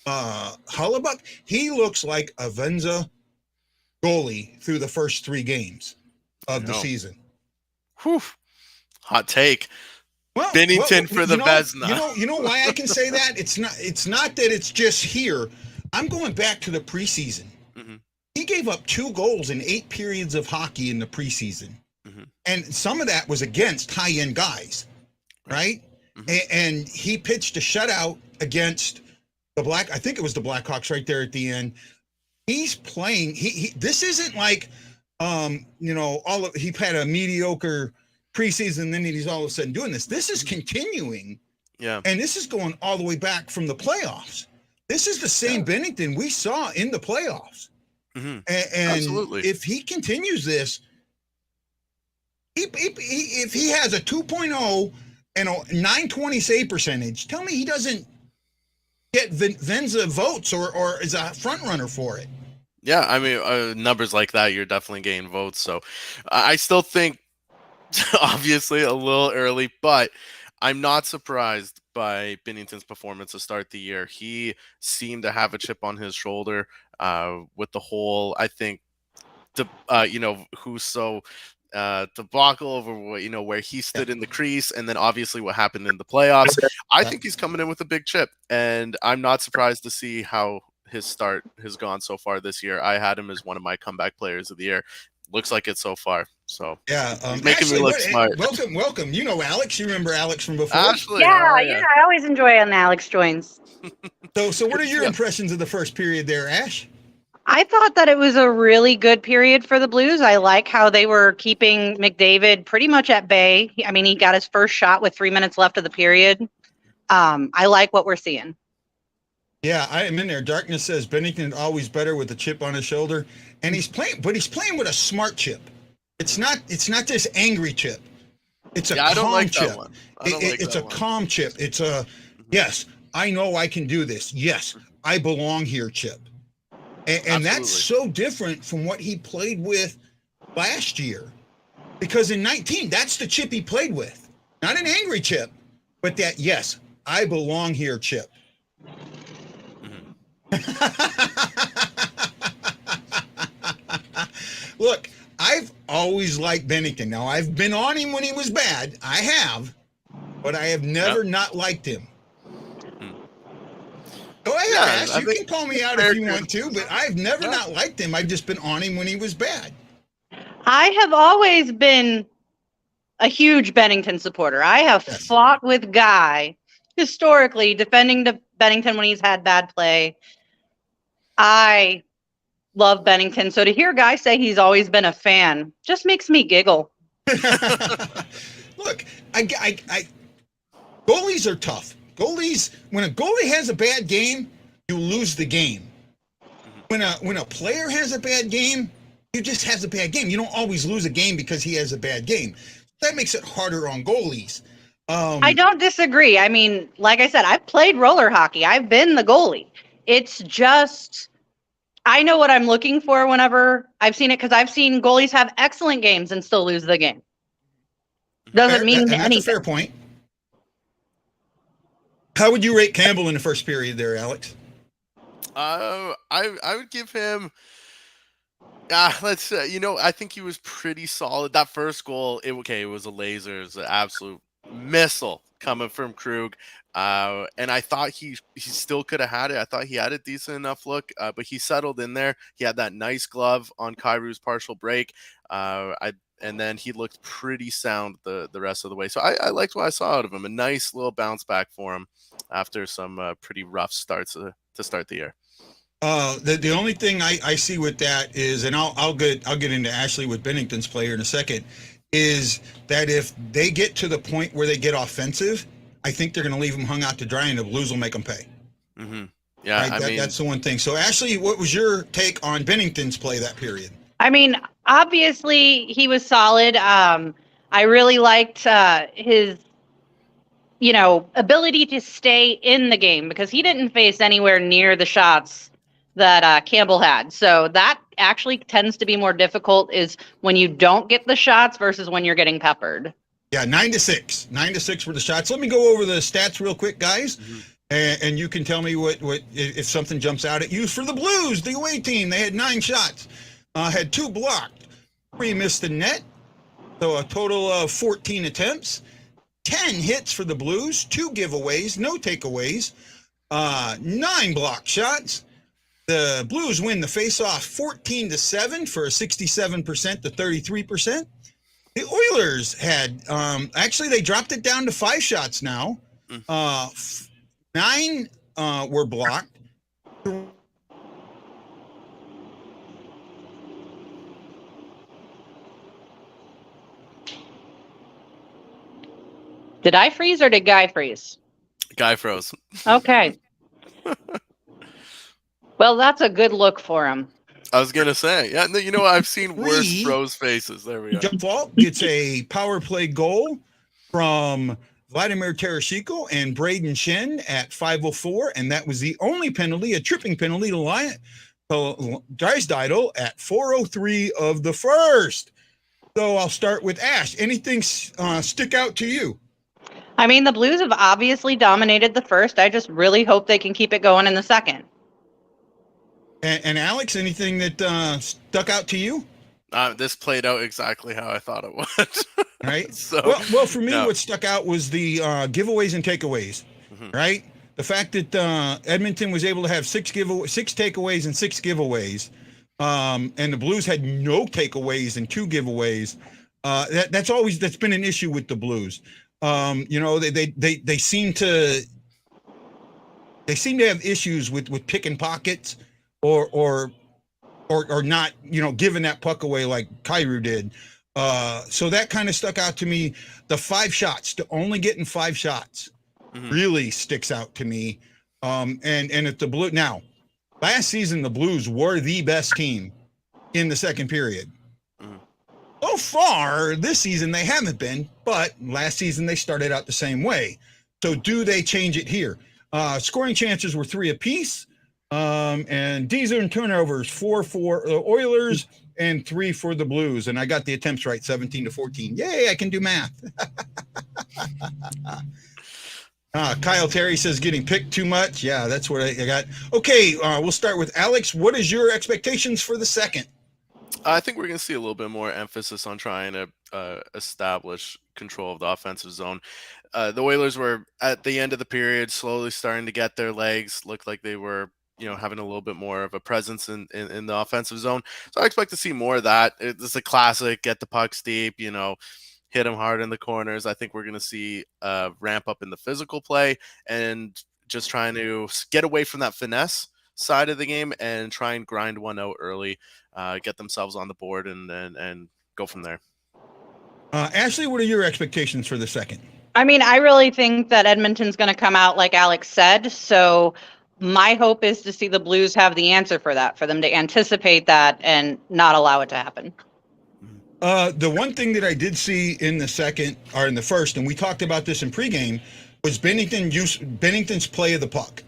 Hollebuck. He looks like a Venza goalie through the first 3 games of the season. Whew. Hot take. Well, Binnington for the Vezina. You know why I can say that? It's not that it's just here. I'm going back to the preseason. He gave up 2 goals in 8 periods of hockey in the preseason. And some of that was against high-end guys, right? And he pitched a shutout against the I think it was the Blackhawks right there at the end. He's playing. This isn't like, he had a mediocre preseason, then he's all of a sudden doing this. This is continuing. Yeah. And this is going all the way back from the playoffs. This is the same Binnington we saw in the playoffs. And Absolutely. If he continues this, if he has a 2.0 and a 920 save percentage, tell me he doesn't get Venza votes or is a front runner for it. Yeah, I mean, numbers like that, you're definitely getting votes. So I still think, obviously, a little early, but I'm not surprised by Binnington's performance to start the year. He seemed to have a chip on his shoulder with the whole, I think, debacle over where he stood in the crease, and then obviously what happened in the playoffs. I think he's coming in with a big chip, and I'm not surprised to see how his start has gone so far this year. I had him as one of my comeback players of the year. Looks like it so far. So yeah, he's making me look smart. Welcome. You know Alex. You remember Alex from before? Ashley, yeah. I always enjoy when Alex joins. So what are your impressions of the first period there, Ash? I thought that it was a really good period for the Blues. I like how they were keeping McDavid pretty much at bay. I mean, he got his first shot with 3 minutes left of the period. I like what we're seeing. Yeah, I am in there. Darkness says Binnington always better with a chip on his shoulder, and he's playing with a smart chip. It's not this angry chip. It's a calm chip. It's a calm chip. It's a yes, I know I can do this. Yes, I belong here chip. And that's so different from what he played with last year. Because in 19, that's the chip he played with. Not an angry chip, but that, yes, I belong here chip. Look, I've always liked Binnington. Now, I've been on him when he was bad. I have. But I have never not liked him. Go ahead, Ash. You can call me out if you want to, but I've never not liked him. I've just been on him when he was bad. I have always been a huge Binnington supporter. I have fought with Guy historically, defending Binnington when he's had bad play. I love Binnington. So to hear Guy say he's always been a fan just makes me giggle. Look, goalies are tough. When a goalie has a bad game, you lose the game. When a player has a bad game, he just has a bad game. You don't always lose a game because he has a bad game. That makes it harder on goalies. I don't disagree. I mean, like I said, I've played roller hockey. I've been the goalie. It's just, I know what I'm looking for whenever I've seen it, because I've seen goalies have excellent games and still lose the game. Doesn't mean anything. That's a fair point. How would you rate Campbell in the first period there, Alex? I would give him. I think he was pretty solid. That first goal, it was a laser. It was an absolute missile coming from Krug. And I thought he still could have had it. I thought he had a decent enough look, but he settled in there. He had that nice glove on Kairu's partial break. And then he looked pretty sound the rest of the way. So I liked what I saw out of him. A nice little bounce back for him after some pretty rough starts to start the year. The only thing I see with that is, and I'll get into Ashley with Binnington's player in a second, is that if they get to the point where they get offensive, I think they're going to leave them hung out to dry, and the Blues will make them pay. Mm-hmm. Yeah, right? That's the one thing. So, Ashley, what was your take on Binnington's play that period? I mean, obviously he was solid. I really liked his, ability to stay in the game because he didn't face anywhere near the shots that Campbell had. So that actually tends to be more difficult is when you don't get the shots versus when you're getting peppered. Yeah, 9-6. 9-6 for the shots. Let me go over the stats real quick, guys. Mm-hmm. And you can tell me what if something jumps out at you. For the Blues, the away team, they had 9 shots, had 2 blocked, 3 missed the net, so a total of 14 attempts, 10 hits for the Blues, 2 giveaways, no takeaways, 9 block shots. The Blues win the faceoff 14-7 for a 67% to 33%. The Oilers had actually they dropped it down to 5 shots now. 9 were blocked. Did I freeze or did Guy freeze? Guy froze. Okay. Well, that's a good look for him. I was going to say, yeah, you know, I've seen worse froze faces. There we go. Jump ball gets a power play goal from Vladimir Tarasenko and Braden Shen at 5:04, and that was the only penalty, a tripping penalty to Drysdale at 4:03 of the first. So I'll start with Ash. Anything stick out to you? I mean, the Blues have obviously dominated the first. I just really hope they can keep it going in the second. And Alex, anything that stuck out to you? This played out exactly how I thought it would. Right. So, well, for me, what stuck out was the giveaways and takeaways. Mm-hmm. Right. The fact that Edmonton was able to have 6 takeaways and 6 giveaways, and the Blues had no takeaways and 2 giveaways. That's been an issue with the Blues. You know, they seem to have issues with picking pockets or not, you know, giving that puck away like Kyrou did. So that kind of stuck out to me. The 5 shots, to only getting 5 shots, really sticks out to me. And if the Blue now, last season the Blues were the best team in the second period. So far this season they haven't been, but last season they started out the same way. So do they change it here? Scoring chances were 3 apiece. And D's and turnovers 4 for the Oilers and 3 for the Blues. And I got the attempts right, 17-14. Yay, I can do math. Kyle Terry says getting picked too much. Yeah, that's what I got. Okay, we'll start with Alex. What is your expectations for the second? I think we're going to see a little bit more emphasis on trying to establish control of the offensive zone. The Oilers were at the end of the period slowly starting to get their legs. Looked like they were, you know, having a little bit more of a presence in the offensive zone. So I expect to see more of that. It's a classic, get the pucks deep, you know, hit them hard in the corners. I think we're going to see a ramp up in the physical play and just trying to get away from that finesse side of the game and try and grind one out early, get themselves on the board and go from there. Ashley, what are your expectations for the second? I mean, I really think that Edmonton's going to come out like Alex said. So my hope is to see the Blues have the answer for that, for them to anticipate that and not allow it to happen. The one thing that I did see in the second or in the first, and we talked about this in pregame, was Binnington's play of the puck.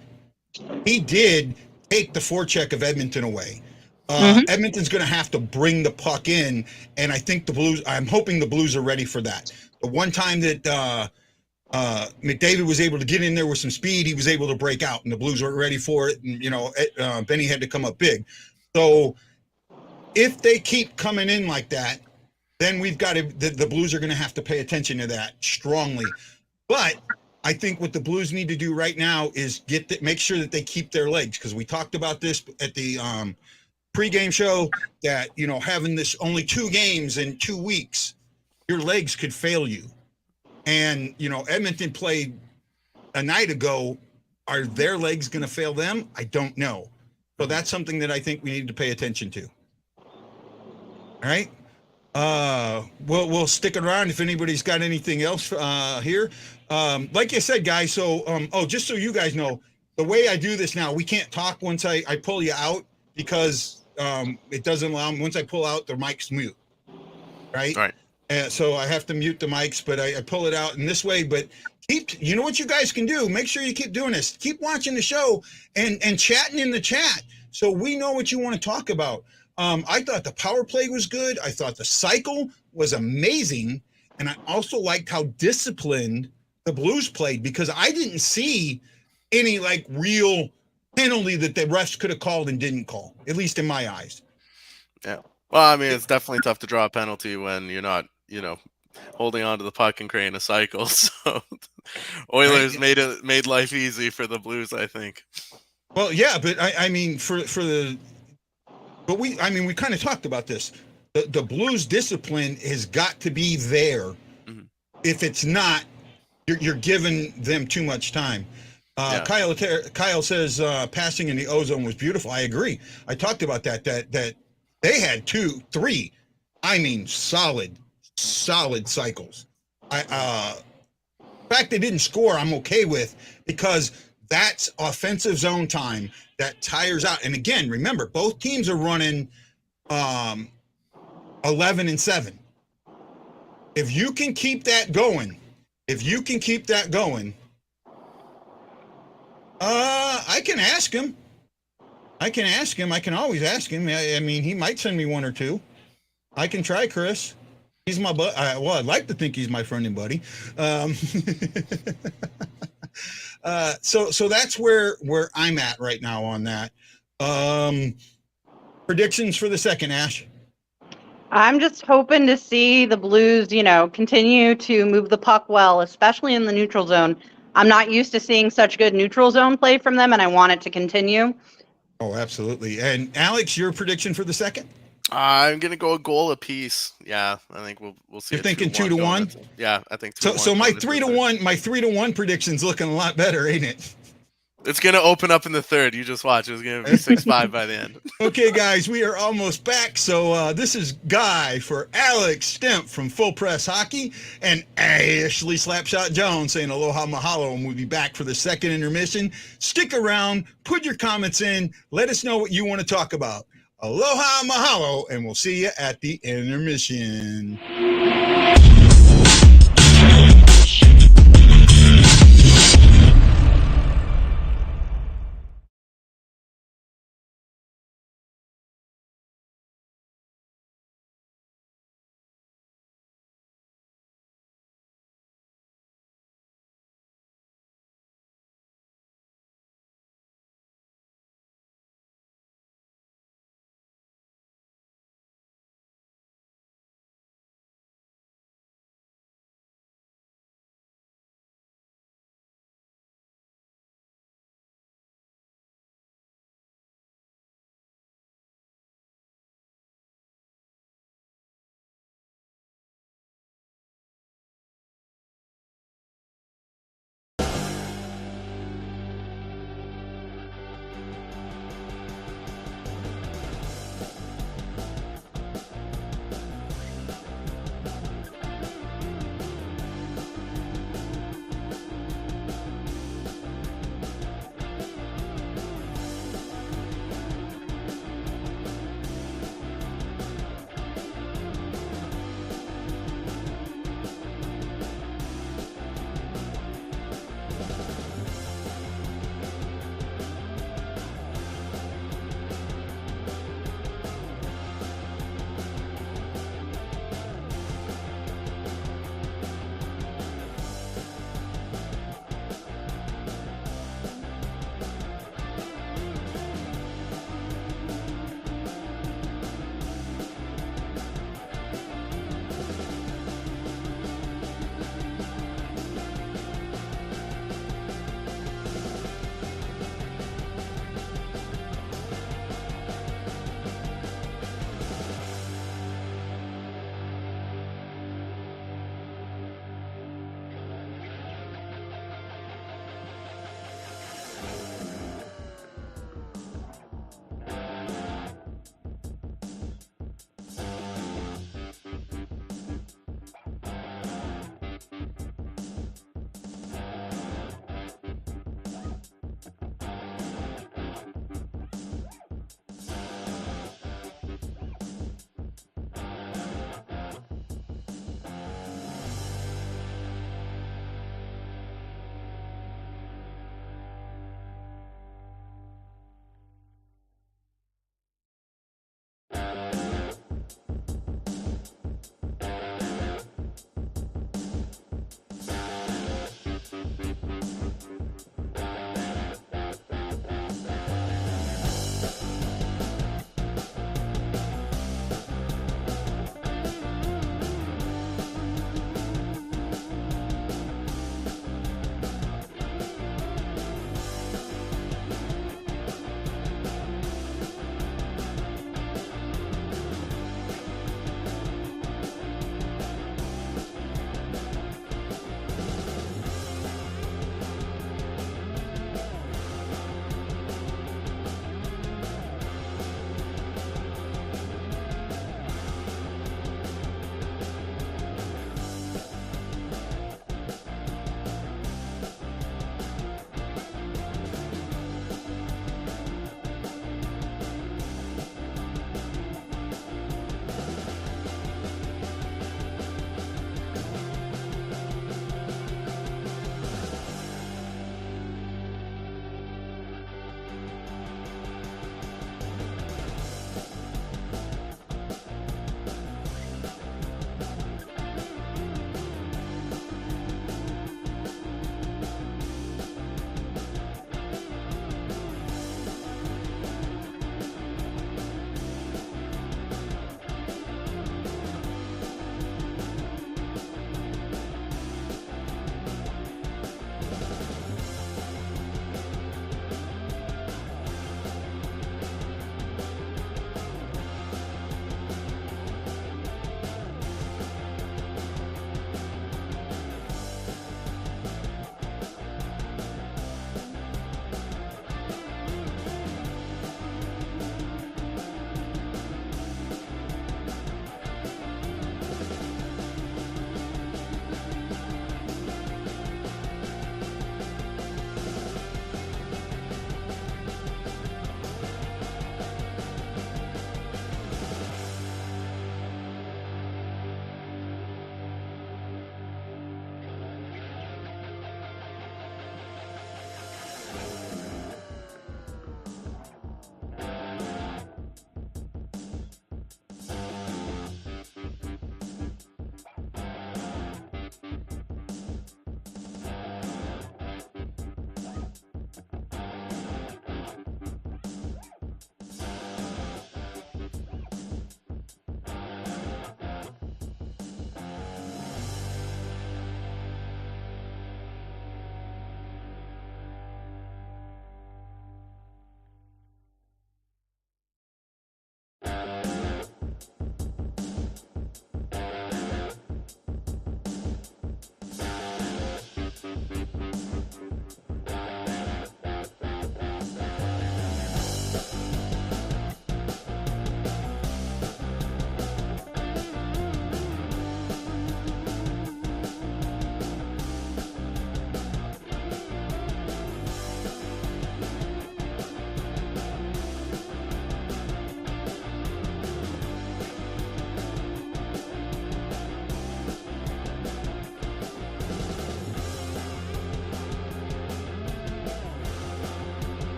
He did take the forecheck of Edmonton away. Edmonton's going to have to bring the puck in, and I think I'm hoping the Blues are ready for that. The one time that McDavid was able to get in there with some speed, he was able to break out, and the Blues weren't ready for it, and, you know, Benny had to come up big. So if they keep coming in like that, then we've got to, the Blues are going to have to pay attention to that strongly. But I think what the Blues need to do right now is make sure that they keep their legs, because we talked about this at the pregame show, that, you know, having this only 2 games in 2 weeks, your legs could fail you. And, you know, Edmonton played a night ago. Are their legs going to fail them? I don't know. So that's something that I think we need to pay attention to. All right. We'll stick around if anybody's got anything else here. Like I said, guys, so just so you guys know, the way I do this now, we can't talk once I pull you out, because it doesn't allow me. Once I pull out, the mic's mute. Right. So I have to mute the mics, but I pull it out in this way. But you know what you guys can do? Make sure you keep doing this. Keep watching the show and chatting in the chat, so we know what you want to talk about. I thought the power play was good. I thought the cycle was amazing. And I also liked how disciplined the Blues played, because I didn't see any like real penalty that the refs could have called and didn't call, at least in my eyes. Yeah. Well, I mean, it's definitely tough to draw a penalty when you're not, you know, holding on to the puck and creating a cycle. So Oilers made life easy for the Blues, I think. Well, yeah, but I mean, but we kind of talked about this. The Blues discipline has got to be there. Mm-hmm. If it's not, you're giving them too much time. Kyle says passing in the ozone was beautiful. I agree. I talked about that they had 2, 3, I mean, solid cycles. The fact they didn't score, I'm okay with, because that's offensive zone time that tires out. And again, remember, both teams are running 11-7. If you can keep that going, I can ask him. I can always ask him. I mean, he might send me 1 or 2. I can try, Chris. He's my buddy. Well, I'd like to think he's my friend and buddy. So that's where I'm at right now on that. Predictions for the second, Ash? I'm just hoping to see the Blues, you know, continue to move the puck well, especially in the neutral zone. I'm not used to seeing such good neutral zone play from them, and I want it to continue. Oh, absolutely. And Alex, your prediction for the second? I'm gonna go a goal apiece. Yeah, I think we'll see. You're thinking 2-1? Yeah, I think 2-1. So my 3-1 prediction's looking a lot better, ain't it? It's gonna open up in the third. You just watch. It's gonna be 6-5 by the end. Okay, guys, we are almost back. So this is Guy for Alex Stemp from Full Press Hockey and Ashley Slapshot Jones saying aloha mahalo, and we'll be back for the second intermission. Stick around, put your comments in, let us know what you want to talk about. Aloha mahalo, and we'll see you at the intermission.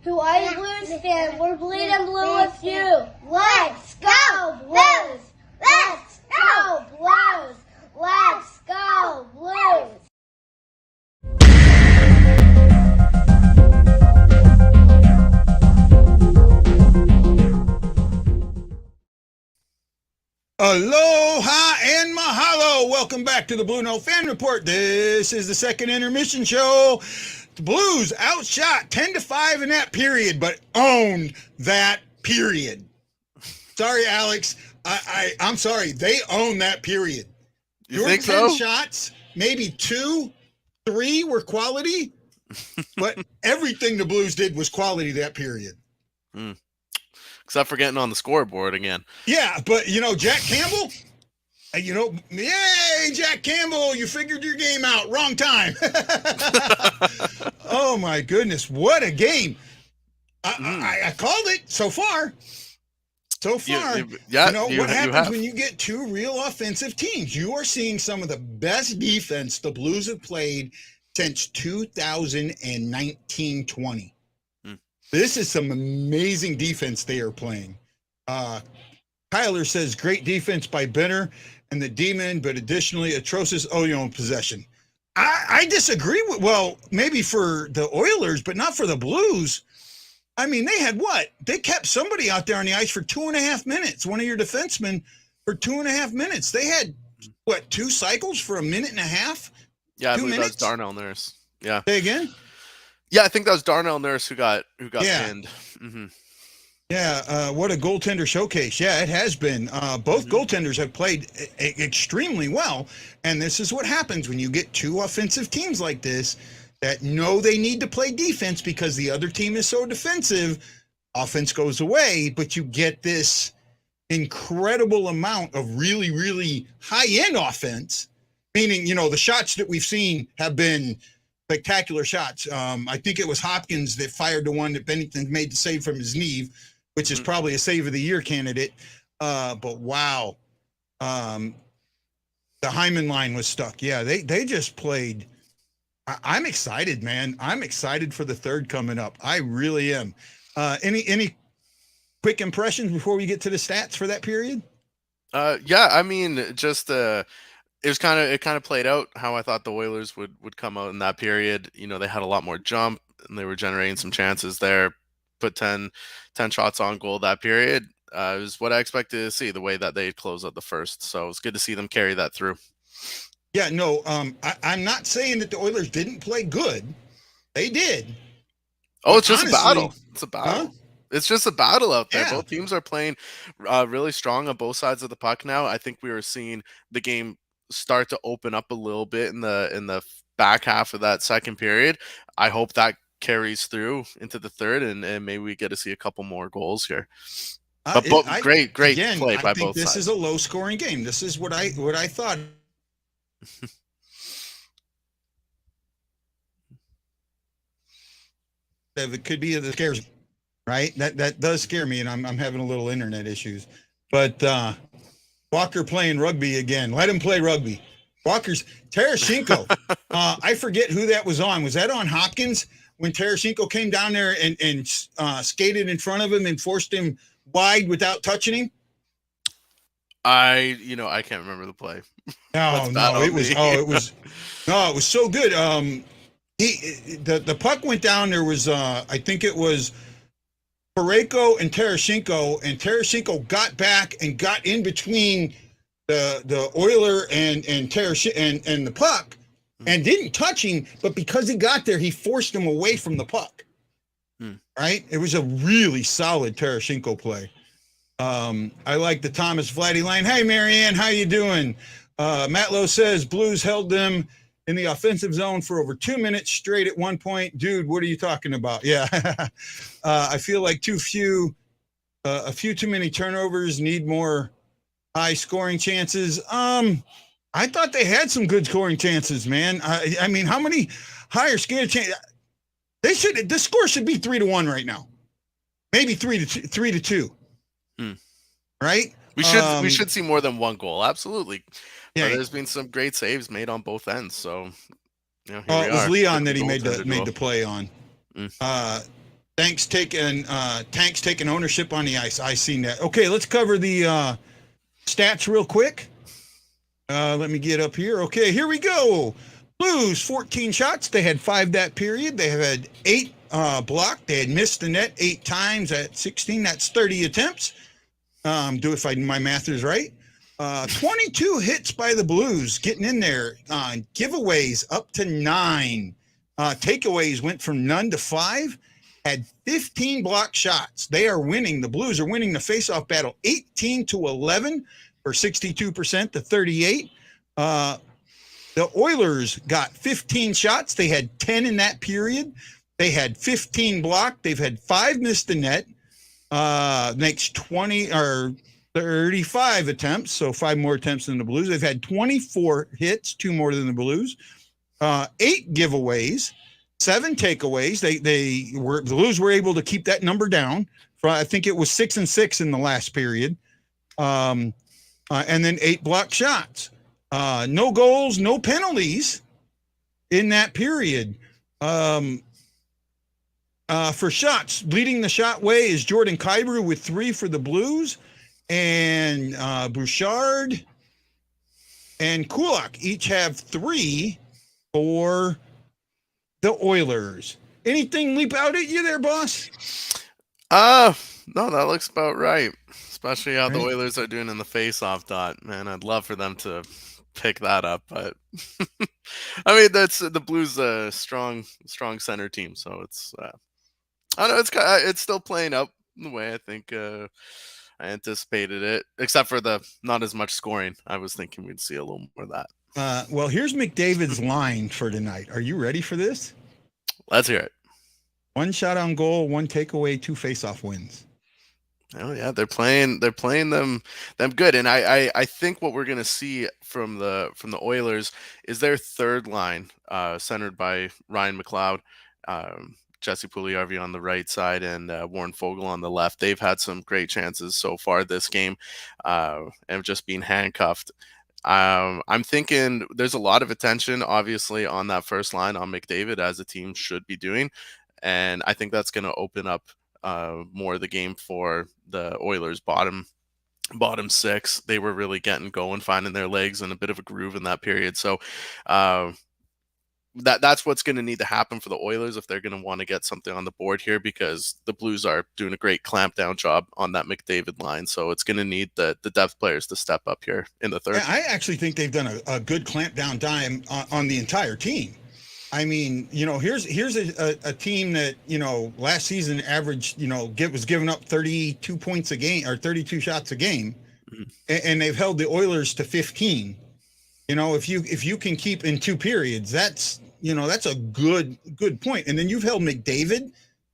who are a Blues fan. We're bleeding blue with you. Let's go, Blues! Let's go, Blues! Let's go, Blues! Aloha and mahalo. Welcome back to the BlueNote Fan Report. This is the second intermission show. The Blues outshot 10-5 in that period, but owned that period. Sorry, Alex. I'm sorry. They own that period. You think so? 10 shots, maybe 2, 3 were quality, but everything the Blues did was quality that period. Except for getting on the scoreboard again. Yeah, but, Jack Campbell, yay, Jack Campbell, you figured your game out. Wrong time. Oh, my goodness. What a game. I called it so far. So far, what happens when you get two real offensive teams? You are seeing some of the best defense the Blues have played since 2019-20. This is some amazing defense they are playing. Kyler says, great defense by Benner and the D-men, but additionally, atrocious possession. I disagree with, maybe for the Oilers, but not for the Blues. I mean, they had what? They kept somebody out there on the ice for 2.5 minutes. One of your defensemen for 2.5 minutes. They had, 2 cycles for a minute and a half? Yeah, I believe that was Darnell Nurse. Yeah. Say again? Yeah, I think that was Darnell Nurse who got pinned. Mm-hmm. Yeah, what a goaltender showcase. Yeah, it has been. Both goaltenders have played extremely well, and this is what happens when you get two offensive teams like this that know they need to play defense because the other team is so defensive. Offense goes away, but you get this incredible amount of really, really high-end offense, meaning, the shots that we've seen have been spectacular shots. I think it was Hopkins that fired the one that Binnington made the save from his knee, which is probably a save of the year candidate. But wow. The Hyman line was stuck. Yeah, they just played. I'm excited, man. I'm excited for the third coming up. I really am. Any quick impressions before we get to the stats for that period? Yeah, I mean, just it kind of played out how I thought the Oilers would come out in that period. They had a lot more jump and they were generating some chances there. Put 10 shots on goal that period. It was what I expected to see, the way that they closed out the first. So it was good to see them carry that through. Yeah, no, I'm not saying that the Oilers didn't play good. They did. Oh, it's just a battle. It's a battle. Huh? It's just a battle out there. Yeah. Both teams are playing really strong on both sides of the puck now. I think we were seeing the game start to open up a little bit in the back half of that second period. I hope that carries through into the third, and maybe we get to see a couple more goals here. But great play by both sides. This is a low-scoring game. This is what I thought. It could be the scares, right? That does scare me, and I'm having a little internet issues. But Walker playing rugby again. Let him play rugby. Walker's Tarasenko. I forget who that was on. Was that on Hopkins when Tarasenko came down there and skated in front of him and forced him wide without touching him? I can't remember the play. It was so good. The puck went down. There was I think it was Parayko and Tarasenko got back and got in between the Oiler and the puck and didn't touch him, but because he got there, he forced him away from the puck. Right? It was a really solid Tarasenko play. I like the Thomas Vladdy line. Hey, Marianne, how you doing? Matt Lowe says Blues held them in the offensive zone for over 2 minutes straight at one point. Dude, what are you talking about? Yeah. I feel like a few too many turnovers, need more high scoring chances. I thought they had some good scoring chances, man. I mean, how many higher scoring chances? The score should be 3-1 right now. Maybe 3-2. Right? We should see more than one goal. Absolutely. Yeah, there's been some great saves made on both ends. So, here we it was Leon that he made the play on. Tanks taking ownership on the ice. I seen that. Okay, let's cover the stats real quick. Let me get up here. Okay, here we go. Blues 14 shots. They had 5 that period. They had 8 blocked. They had missed the net 8 times at 16. That's 30 attempts. Do if my math is right. 22 hits by the Blues, getting in there. Giveaways up to 9. Takeaways went from none to 5. Had 15 blocked shots. They are winning. The Blues are winning the faceoff battle 18-11 for 62% to 38. The Oilers got 15 shots. They had 10 in that period. They had 15 blocked. They've had 5 missed the net. Makes 20 or 35 attempts, so 5 more attempts than the Blues. They've had 24 hits, 2 more than the Blues. 8 giveaways, 7 takeaways. The Blues were able to keep that number down. I think it was 6-6 in the last period. And then 8 blocked shots. No goals, no penalties in that period. For shots, leading the shot way is Jordan Kyrou with 3 for the Blues, and Bouchard and Kulak each have 3 for the Oilers. Anything leap out at you there, boss? No, that looks about right. Especially how the Oilers are doing in the face-off dot. Man, I'd love for them to pick that up, but I mean, that's the Blues strong center team, so it's I don't know, it's still playing out the way I think I anticipated it, except for the not as much scoring. I was thinking we'd see a little more of that. Well, here's McDavid's line for tonight. Are you ready for this? Let's hear it. 1 shot on goal, 1 takeaway, 2 face-off wins. Oh yeah, they're playing them good, and I think what we're gonna see from the Oilers is their third line, centered by Ryan McLeod, Jesse Puljujarvi on the right side, and Warren Foegele on the left. They've had some great chances so far this game, and just being handcuffed. I'm thinking there's a lot of attention, obviously, on that first line on McDavid, as a team should be doing, and I think that's going to open up more of the game for the Oilers' bottom 6. They were really getting going, finding their legs and a bit of a groove in that period. So that's what's going to need to happen for the Oilers if they're going to want to get something on the board here, because the Blues are doing a great clamp down job on that McDavid line. So it's going to need the depth players to step up here in the third. Yeah, I actually think they've done a good clamp down time on the entire team. I mean, here's a team that, last season averaged, was giving up 32 points a game or 32 shots a game, and they've held the Oilers to 15. If you can keep in 2 periods, that's a good point. And then you've held McDavid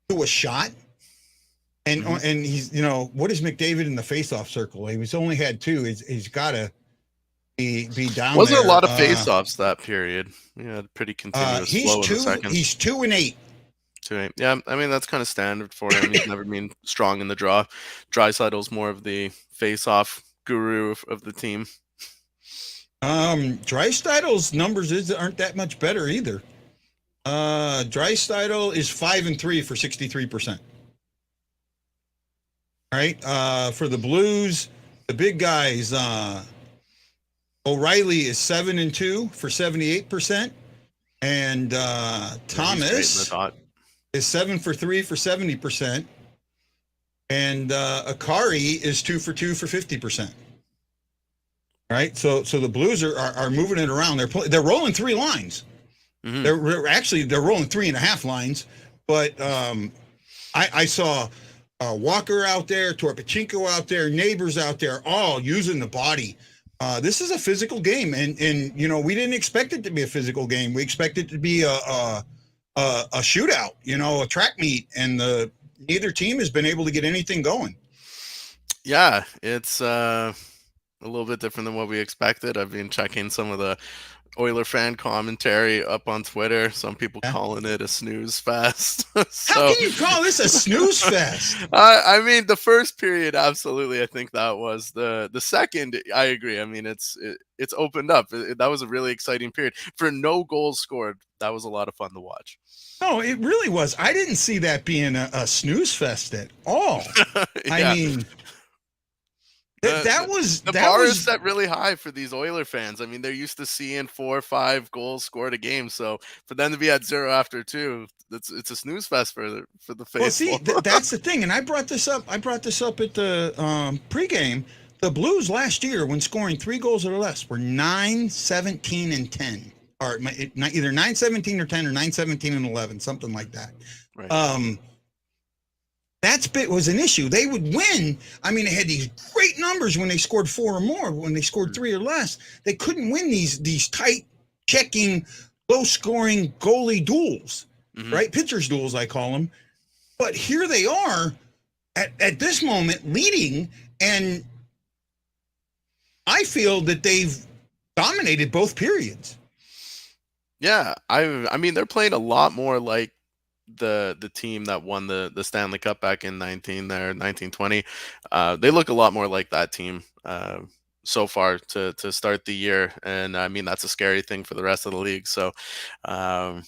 to a shot, and he's what is McDavid in the faceoff circle? He's only had 2. He's got to be down. Wasn't there. A lot of faceoffs that period. Yeah, pretty continuous flow in the second. He's 2-8. 2-8. Yeah, I mean that's kind of standard for him. He's never been strong in the draw. Draisaitl's more of the face-off guru of the team. Draisaitl's numbers aren't that much better either. Draisaitl is 5-3 for 63%. Right. For the Blues, the big guys, O'Reilly is 7-2 for 78%, and Thomas is 7 for 3 for 70%, and Akari is 2 for 2 for 50%. Right, so the Blues are moving it around. They're rolling 3 lines. Mm-hmm. They're rolling 3.5 lines. But I saw Walker out there, Torpachenko out there, Neighbors out there, all using the body. This is a physical game, and we didn't expect it to be a physical game. We expected it to be a shootout, a track meet, and neither team has been able to get anything going. Yeah, it's A little bit different than what we expected. I've been checking some of the Oiler fan commentary up on Twitter. Some people Yeah. calling it a snooze fest. How So can you call this a snooze fest? I mean, the first period, absolutely. I think that was the second. I agree. I mean, it's opened up. That was a really exciting period for no goals scored. That was a lot of fun to watch. No, it really was. I didn't see that being a snooze fest at all. I Yeah. mean, The, that was the that bar was is set really high for these Oiler fans. I mean, they're used to seeing 4 or 5 goals scored a game. So for them to be at 0 after 2, it's a snooze fest for the well. See, faithful. that's the thing, and I brought this up. I brought this up at the pregame. The Blues last year, when scoring 3 goals or less, were 9, 17, and 10, or either 9, 17, or 10, or 9, 17, and 11, something like that. Right. That's was an issue. They would win. I mean, they had these great numbers when they scored 4 or more. When they scored 3 or less, they couldn't win these tight, checking, low-scoring goalie duels, right? Pitchers duels, I call them. But here they are at this moment leading, and I feel that they've dominated both periods. Yeah, I mean, they're playing a lot more like the team that won the Stanley Cup back in 1920. They look a lot more like that team so far to start the year, and I mean that's a scary thing for the rest of the league. So, I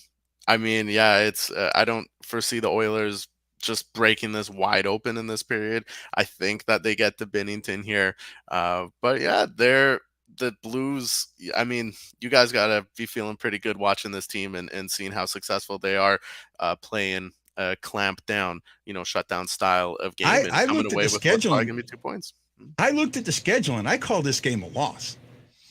mean, yeah, it's I don't foresee the Oilers just breaking this wide open in this period. I think that they get to Binnington here, but yeah, they're the Blues. I mean, you guys gotta be feeling pretty good watching this team and seeing how successful they are playing a clamp down, shut down style of game and I coming looked at away the with what's probably schedule. gonna be 2 points. I looked at the schedule and I called this game a loss.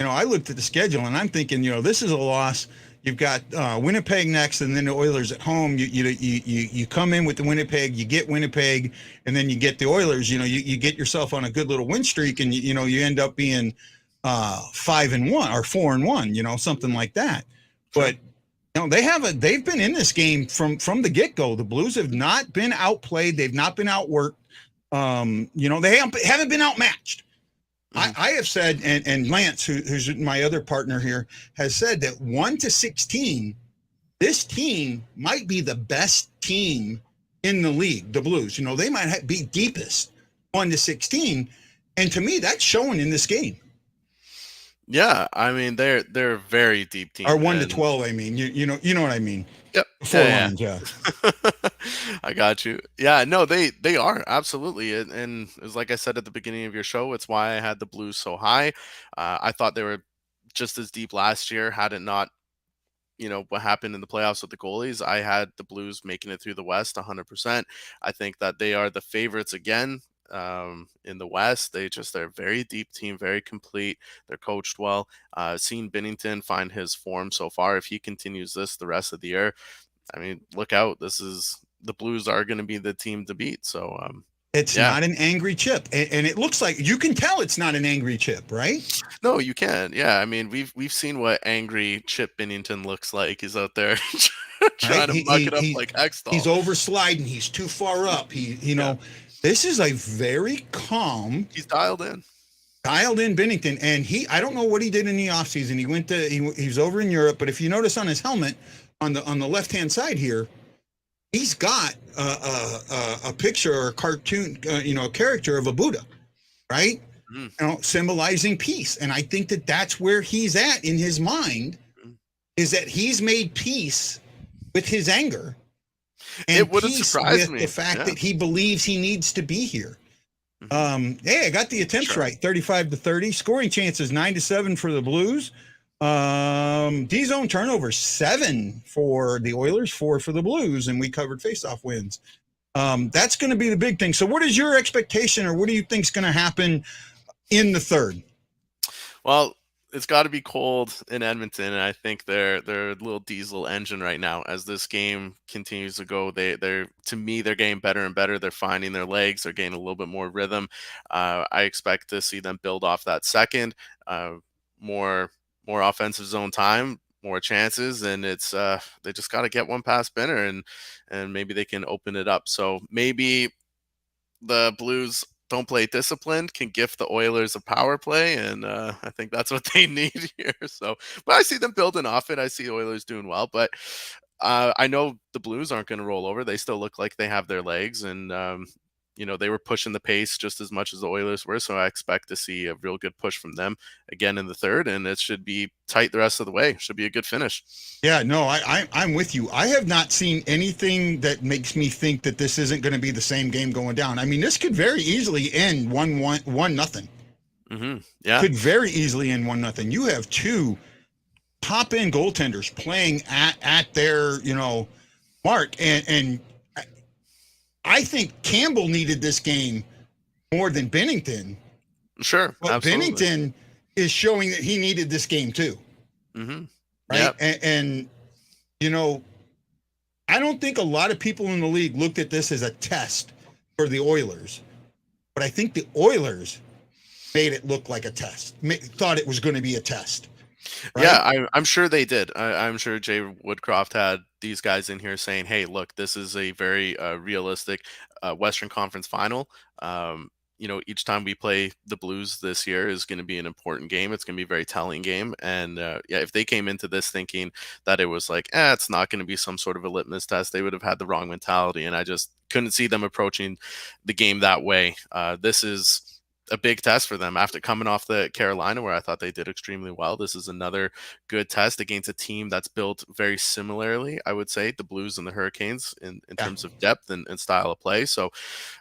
I looked at the schedule and I'm thinking, this is a loss. You've got Winnipeg next, and then the Oilers at home. You come in with the Winnipeg, you get Winnipeg, and then you get the Oilers. You get yourself on a good little win streak, and you end up being 5-1 or 4-1, something like that. But they've been in this game from the get-go. The Blues have not been outplayed. They've not been outworked. They haven't been outmatched. I have said, and Lance, who's my other partner here, has said that 1-16, this team might be the best team in the league, the Blues. They might be deepest 1-16. And to me, that's showing in this game. Yeah, I mean they're a very deep team. Or 1-12, I mean. You know what I mean. Yep. 4 lines, yeah. I got you. Yeah, no, they are absolutely, and it was like I said at the beginning of your show, it's why I had the Blues so high. I thought they were just as deep last year. Had it not, what happened in the playoffs with the goalies, I had the Blues making it through the West 100%. I think that they are the favorites again in the West. They're a very deep team, very complete. They're coached well. Seen Binnington find his form so far. If he continues this the rest of the year, I mean, look out. The Blues are going to be the team to beat. So, it's not an angry chip, and it looks like you can tell it's not an angry chip, right? No, you can. Yeah, I mean, we've seen what angry Chip Binnington looks like. He's out there trying to muck it up like Hextall. He's oversliding. He's too far up. This is a very calm. He's dialed in Binnington, and I don't know what he did in the offseason. He's over in Europe, but if you notice on his helmet on the left-hand side here, he's got a picture or a cartoon, a character of a Buddha, right? Symbolizing peace. And I think that that's where he's at in his mind, is that he's made peace with his anger. And it wouldn't surprise me. The fact that he believes he needs to be here. Hey, I got the attempts right. 35-30. Scoring chances 9-7 for the Blues. D-zone turnover 7 for the Oilers, 4 for the Blues, and we covered faceoff wins. That's going to be the big thing. So what is your expectation, or what do you think is going to happen in the third? Well, it's got to be cold in Edmonton, and I think they're a little diesel engine right now. As this game continues to go, they're getting better and better. They're finding their legs. They're getting a little bit more rhythm. I expect to see them build off that second, more offensive zone time, more chances, and it's they just got to get one past Benner, and maybe they can open it up. So maybe the Blues don't play disciplined can gift the Oilers a power play, and I think that's what they need here. So, but I see them building off it. I see the Oilers doing well, but I know the Blues aren't going to roll over. They still look like they have their legs, and they were pushing the pace just as much as the Oilers were. So I expect to see a real good push from them again in the third, and it should be tight the rest of the way. Should be a good finish. Yeah, no, I'm with you. I have not seen anything that makes me think that this isn't going to be the same game going down. I mean, this could very easily end 1-1, 1-0. Mm-hmm. Yeah, could very easily end 1-0. You have two top end goaltenders playing at their mark, and I think Campbell needed this game more than Binnington. Sure, but absolutely. Binnington is showing that he needed this game too. Mm-hmm. Right. Yep. And I don't think a lot of people in the league looked at this as a test for the Oilers, but I think the Oilers made it look like a test, thought it was going to be a test. Right? Yeah, I'm sure they did. I'm sure Jay Woodcroft had these guys in here saying, hey, look, this is a very realistic Western Conference final. Each time we play the Blues this year is going to be an important game. It's going to be a very telling game. And if they came into this thinking that it was like, it's not going to be some sort of a litmus test, they would have had the wrong mentality. And I just couldn't see them approaching the game that way. This is a big test for them after coming off the Carolina, where I thought they did extremely well. This is another good test against a team that's built very similarly, I would say, the Blues and the Hurricanes in terms of depth and style of play. So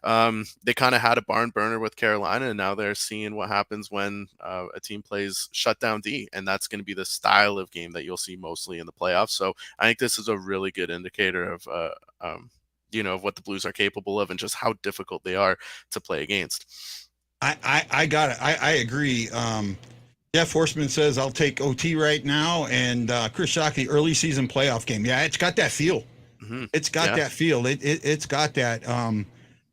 they kind of had a barn burner with Carolina, and now they're seeing what happens when a team plays shutdown D, and that's going to be the style of game that you'll see mostly in the playoffs. So I think this is a really good indicator of of what the Blues are capable of and just how difficult they are to play against. I got it. I agree. Jeff Horseman says, I'll take OT right now. And Chris Shockey, early season playoff game. Yeah, it's got that feel. Mm-hmm. It's got that feel. It's got that.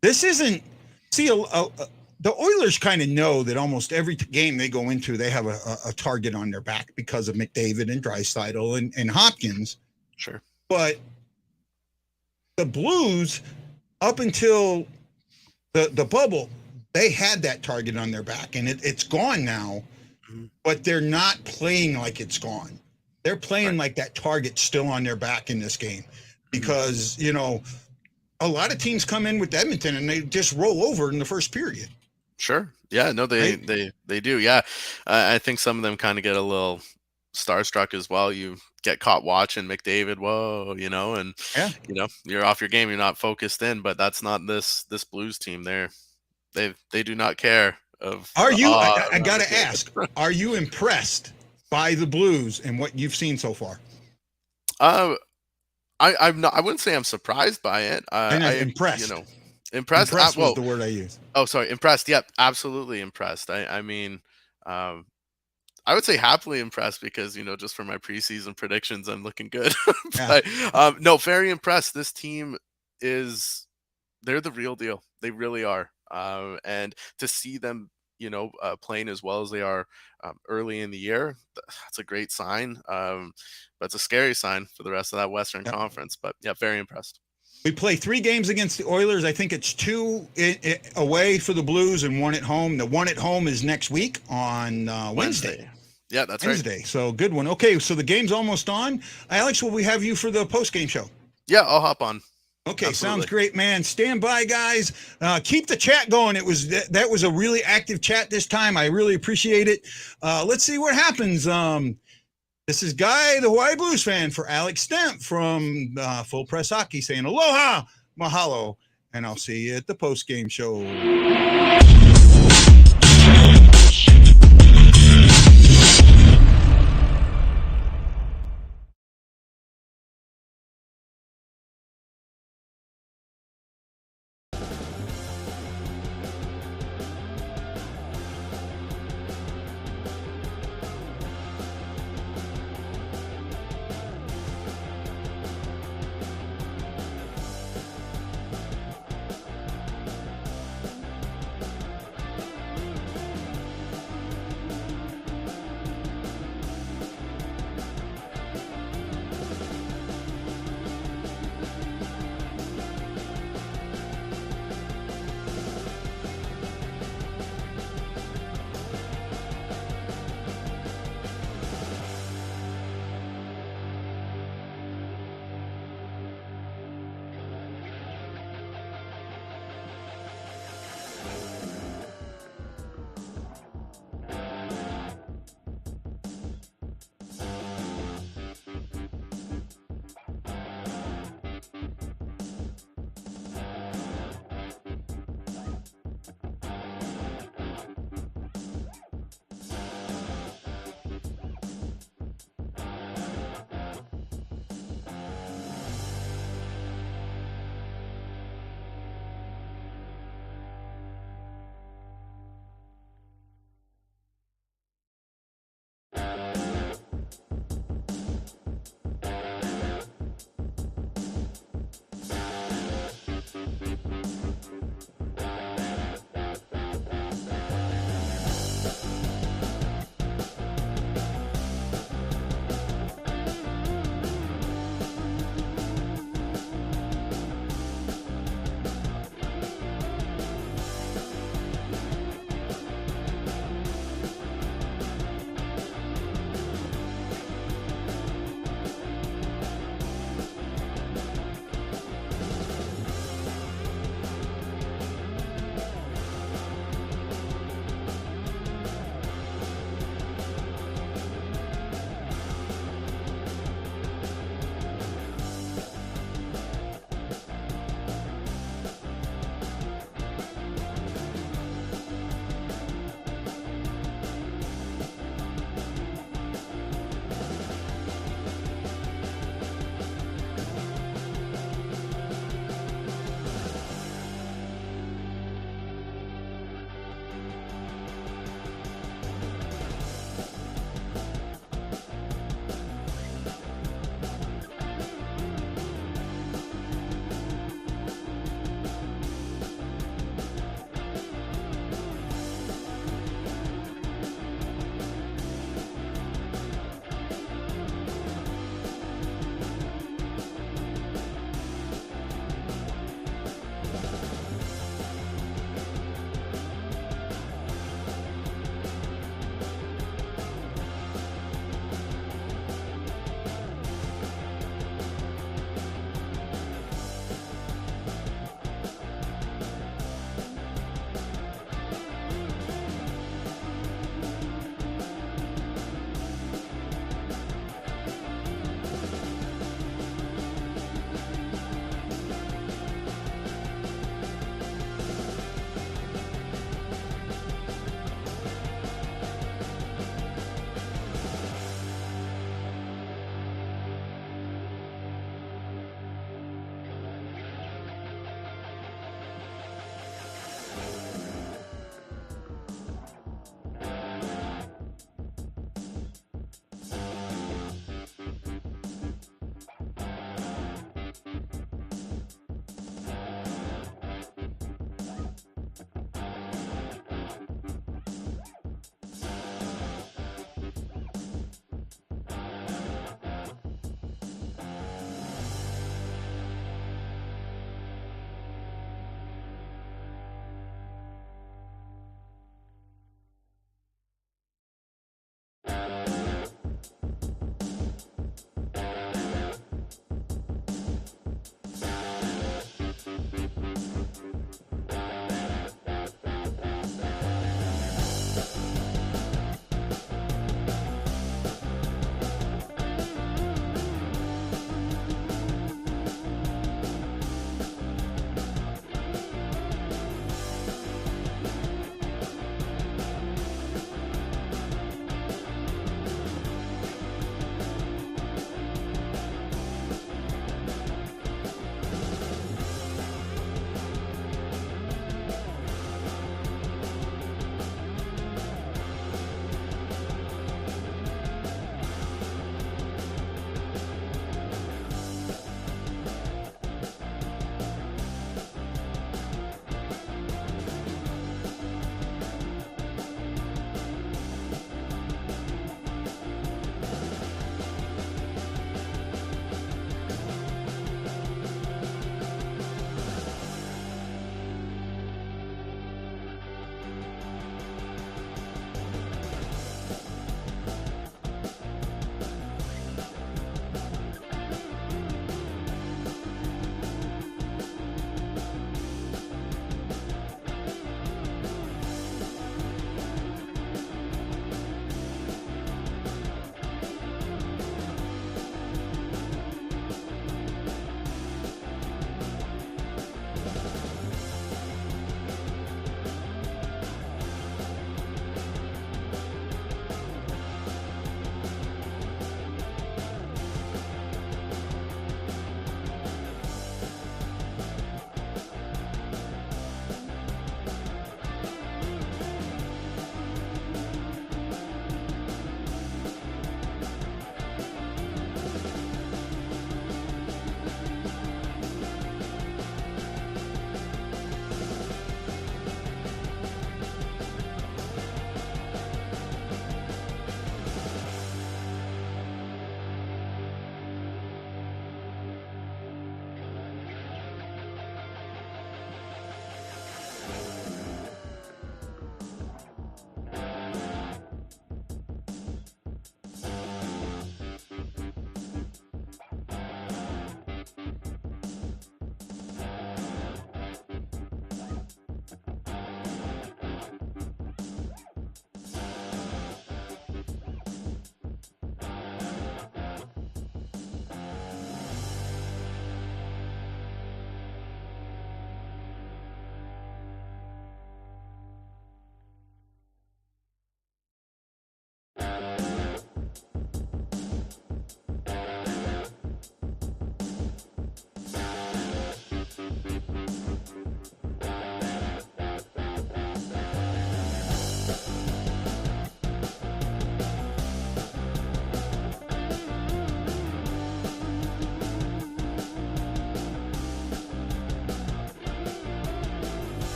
This isn't – see, the Oilers kind of know that almost every game they go into, they have a target on their back because of McDavid and Draisaitl and Hopkins. Sure. But the Blues, up until the bubble – they had that target on their back, and it's gone now, but they're not playing like it's gone. They're playing like that target's still on their back in this game because, a lot of teams come in with Edmonton and they just roll over in the first period. Sure. Yeah, no, they do. Yeah. I think some of them kind of get a little starstruck as well. You get caught watching McDavid, whoa, and you're off your game. You're not focused in, but that's not this Blues team there. They do not care of. Are you? I gotta ask. Are you impressed by the Blues and what you've seen so far? I'm not. I wouldn't say I'm surprised by it. I'm impressed. Impressed. Impressed was the word I used. Oh, sorry. Impressed. Yep, absolutely impressed. I mean, I would say happily impressed because just for my preseason predictions, I'm looking good. But no, very impressed. This team they're the real deal. They really are. And to see them, playing as well as they are early in the year, that's a great sign. But it's a scary sign for the rest of that Western Conference. But yeah, very impressed. We play 3 games against the Oilers. I think it's 2 away for the Blues and 1 at home. The 1 at home is next week on Wednesday. Yeah, that's Wednesday. Right. So good one. Okay, so the game's almost on. Alex, will we have you for the post-game show? Yeah, I'll hop on. Okay, Absolutely. Sounds great, man. Stand by, guys. Keep the chat going. That was a really active chat this time. I really appreciate it. Let's see what happens. This is Guy, the Hawaii Blues fan, for Alex Stemp from Full Press Hockey, saying aloha, mahalo, and I'll see you at the post-game show.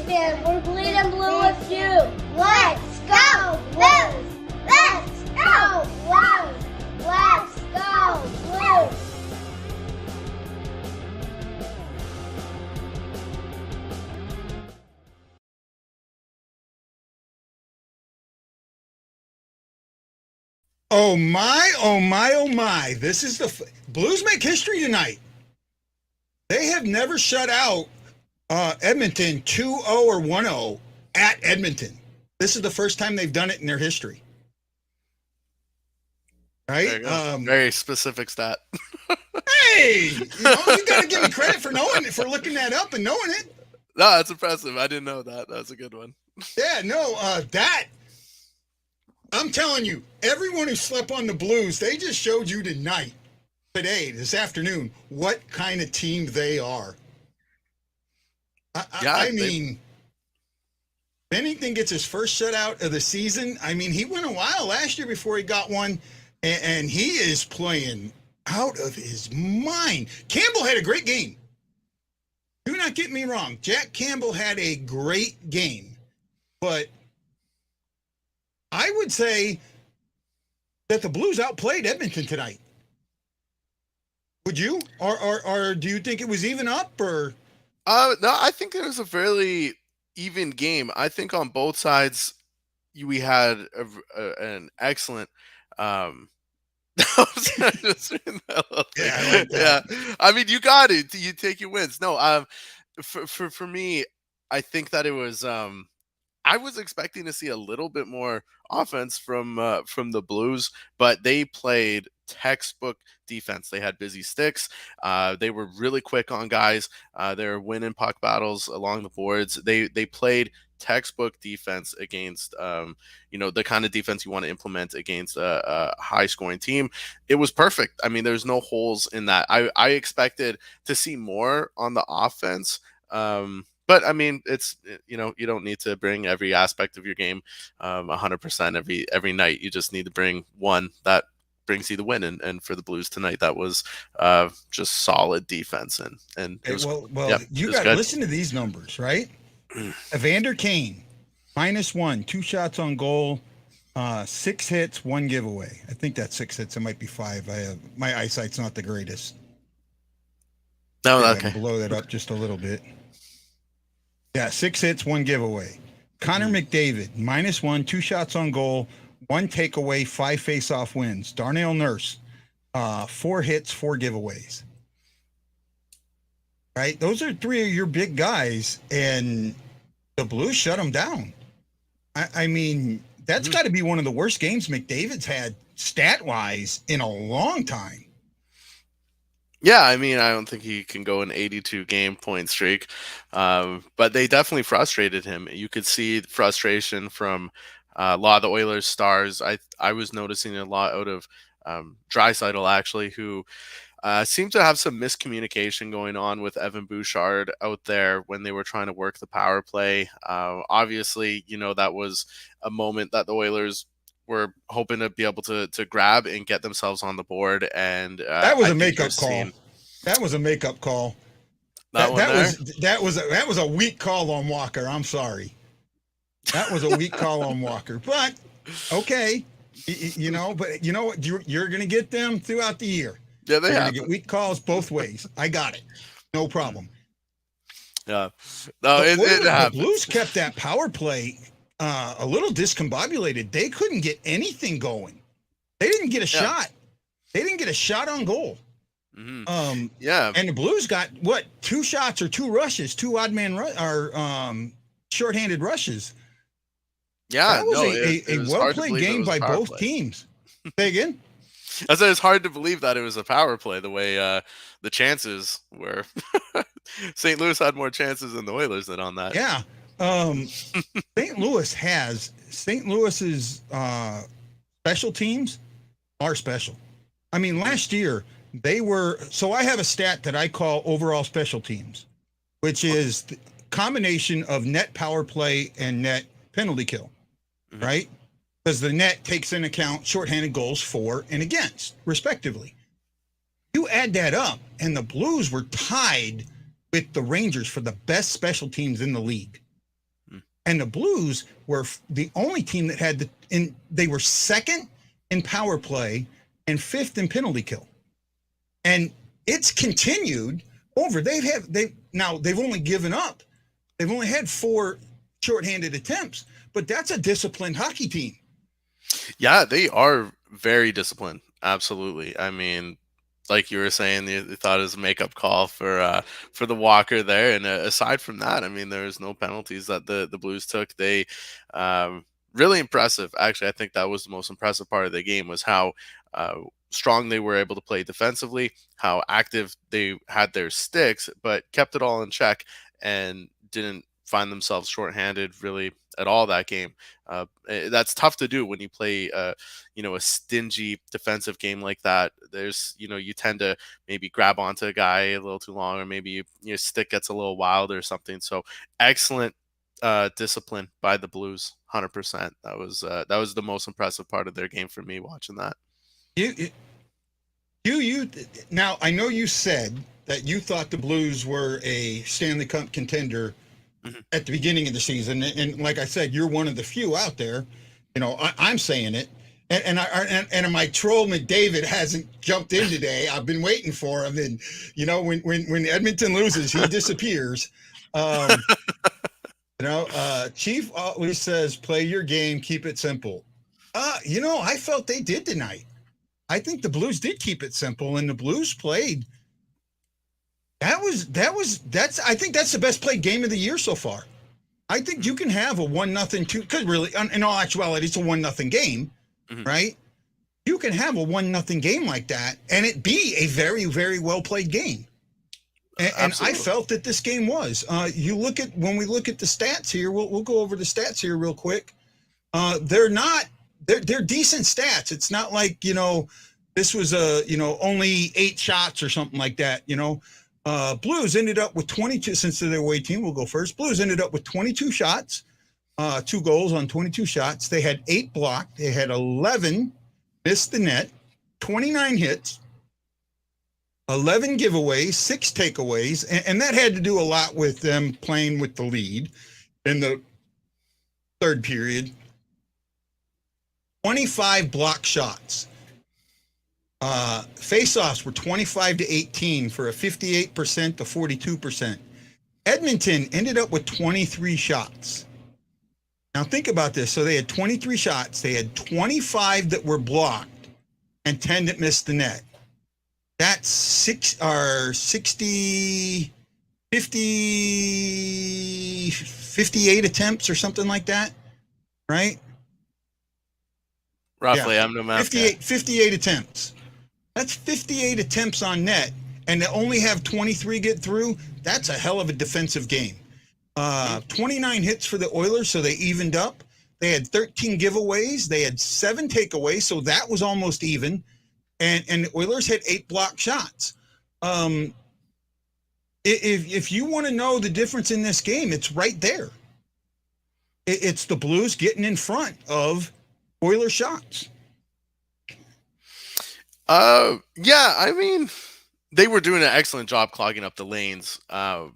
fan, we're bleeding blue with you. Let's go Blues! Let's go Blues! Let's go Blues! Oh my, oh my, oh my. This is the Blues make history tonight. They have never shut out Edmonton 2-0 or 1-0 at Edmonton. This is the first time they've done it in their history. Right? Very specific stat. Hey, you got to give me credit for knowing it, for looking that up and knowing it. No, that's impressive. I didn't know that. That's a good one. Yeah, no, that I'm telling you, everyone who slept on the Blues, they just showed you tonight, this afternoon, what kind of team they are. I mean, Binnington gets his first shutout of the season. I mean, he went a while last year before he got one, and he is playing out of his mind. Campbell had a great game. Do not get me wrong. Jack Campbell had a great game, but I would say that the Blues outplayed Edmonton tonight. Would you? Or do you think it was even up? Or no, I think it was a fairly even game. I think on both sides we had an excellent. I like that. Yeah. I mean, you got it. You take your wins. No, for me, I think that it was. I was expecting to see a little bit more offense from the Blues, but they played textbook defense. They had busy sticks. They were really quick on guys. They were winning puck battles along the boards. They played textbook defense against the kind of defense you want to implement against a high scoring team. It was perfect. I mean, there's no holes in that. I expected to see more on the offense. But I mean, it's, you don't need to bring every aspect of your game 100% every night. You just need to bring one that brings you the win. And for the Blues tonight, that was just solid defense. And it was, you got to listen to these numbers, right? Evander Kane, -1, 2 shots on goal, 6 hits, 1 giveaway. I think that's 6 hits. It might be 5. My eyesight's not the greatest. No, okay. Blow that up just a little bit. Yeah, 6 hits, 1 giveaway. Connor McDavid, -1, 2 shots on goal, 1 takeaway, 5 face-off wins. Darnell Nurse, 4 hits, 4 giveaways. Right? Those are 3 of your big guys, and the Blues shut them down. I mean, that's got to be one of the worst games McDavid's had stat-wise in a long time. Yeah, I mean, I don't think he can go an 82 game point streak, but they definitely frustrated him. You could see frustration from a lot of the Oilers stars. I was noticing a lot out of Draisaitl, actually, who seemed to have some miscommunication going on with Evan Bouchard out there when they were trying to work the power play. Obviously, that was a moment that the Oilers were hoping to be able to grab and get themselves on the board. And that was a makeup call. That was a makeup call. That was a weak call on Walker. I'm sorry. That was a weak call on Walker. But okay, but you know what? You're going to get them throughout the year. Yeah, they have. Get weak calls both ways. I got it. No problem. Yeah. No, it happened. The Blues kept that power play a little discombobulated. They couldn't get anything going. They didn't get a shot. They didn't get a shot on goal. Mm-hmm. And the Blues got 2 shots or 2 rushes, 2 odd man shorthanded rushes. Yeah, that was a well played game by both teams. Say again. I said it's hard to believe that it was a power play the way the chances were. St. Louis had more chances than the Oilers did on that. Yeah. St. Louis's special teams are special. I mean, last year they were. So I have a stat that I call overall special teams, which is the combination of net power play and net penalty kill, right? Because the net takes into account shorthanded goals for and against, respectively. You add that up, and the Blues were tied with the Rangers for the best special teams in the league. And the Blues were the only team that had they were second in power play and fifth in penalty kill. And it's continued over. They've only given up. They've only had 4 shorthanded attempts, but that's a disciplined hockey team. Yeah, they are very disciplined. Absolutely. I mean, like you were saying, you thought it was a makeup call for the Walker there. And aside from that, I mean, there was no penalties that the Blues took. They really impressive. Actually, I think that was the most impressive part of the game was how strong they were able to play defensively, how active they had their sticks, but kept it all in check and didn't find themselves shorthanded really at all that game. That's tough to do when you play, a stingy defensive game like that. There's, you tend to maybe grab onto a guy a little too long, or maybe your stick gets a little wild or something. So excellent discipline by the Blues, 100%. That was the most impressive part of their game for me watching that. You now, I know you said that you thought the Blues were a Stanley Cup contender at the beginning of the season, and like I said, you're one of the few out there. I'm saying it, and my troll McDavid hasn't jumped in today. I've been waiting for him, and when Edmonton loses, he disappears. Chief always says, "Play your game, keep it simple." I felt they did tonight. I think the Blues did keep it simple, and the Blues played. I think that's the best played game of the year so far. I think you can have a 1-0, 2, because really, in all actuality, it's a 1-0 game, right? You can have a 1-0 game like that, and it be a very, very well played game. And I felt that this game was. When we look at the stats here, we'll go over the stats here real quick. They're decent stats. It's not like, this was only 8 shots or something like that. Blues ended up with 22, since they're the away team, we'll go first. Blues ended up with 22 shots, 2 goals on 22 shots. They had 8 blocked. They had 11 missed the net, 29 hits, 11 giveaways, 6 takeaways. And that had to do a lot with them playing with the lead in the third period. 25 block shots. Face-offs were 25-18 for a 58% to 42%. Edmonton ended up with 23 shots. Now think about this. So they had 23 shots. They had 25 that were blocked and 10 that missed the net. That's 58 attempts or something like that, right? Roughly, yeah. I'm no math. 58 attempts. That's 58 attempts on net, and to only have 23 get through, that's a hell of a defensive game. 29 hits for the Oilers, so they evened up. They had 13 giveaways. They had 7 takeaways, so that was almost even. And the Oilers had 8 block shots. If you want to know the difference in this game, it's right there. It's the Blues getting in front of Oilers shots. Yeah, I mean, they were doing an excellent job clogging up the lanes. But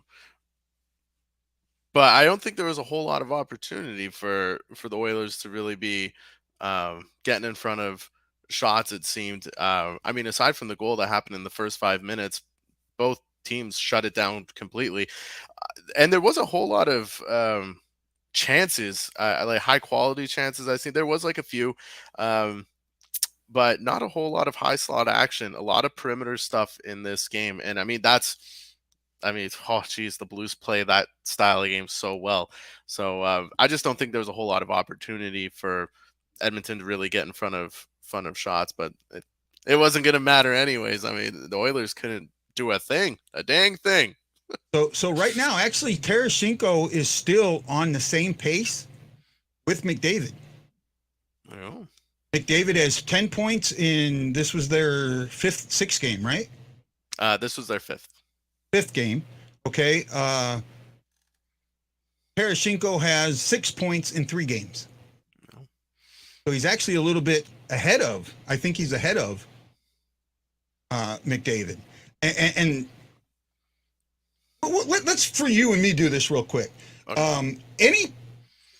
I don't think there was a whole lot of opportunity for the Oilers to really be getting in front of shots, it seemed. I mean, aside from the goal that happened in the first 5 minutes, both teams shut it down completely. And there was a whole lot of chances, like high quality chances. I think there was like a few, but not a whole lot of high slot action, a lot of perimeter stuff in this game. And I mean, the Blues play that style of game so well. So I just don't think there was a whole lot of opportunity for Edmonton to really get in front of shots, but it wasn't going to matter anyways. I mean, the Oilers couldn't do a dang thing. So right now, actually, Tarasenko is still on the same pace with McDavid. Oh. McDavid has 10 points this was their 6th game, right? This was their 5th game. Okay. Tarasenko has 6 points in 3 games. Oh. So he's actually a little bit ahead of McDavid. And let's, for you and me, do this real quick. Okay.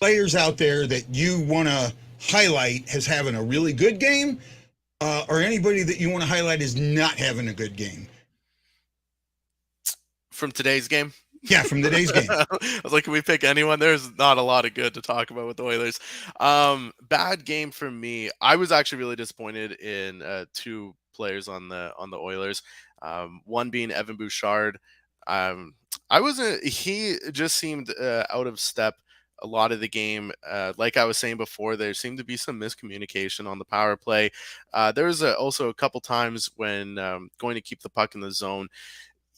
players out there that you want to highlight as having a really good game, or anybody that you want to highlight as not having a good game? From today's game? Yeah, from today's game. I was like, can we pick anyone? There's not a lot of good to talk about with the Oilers. Bad game for me. I was actually really disappointed in two players on the Oilers. One being Evan Bouchard. I wasn't. He just seemed out of step a lot of the game. Like I was saying before, there seemed to be some miscommunication on the power play. There was also a couple times when going to keep the puck in the zone.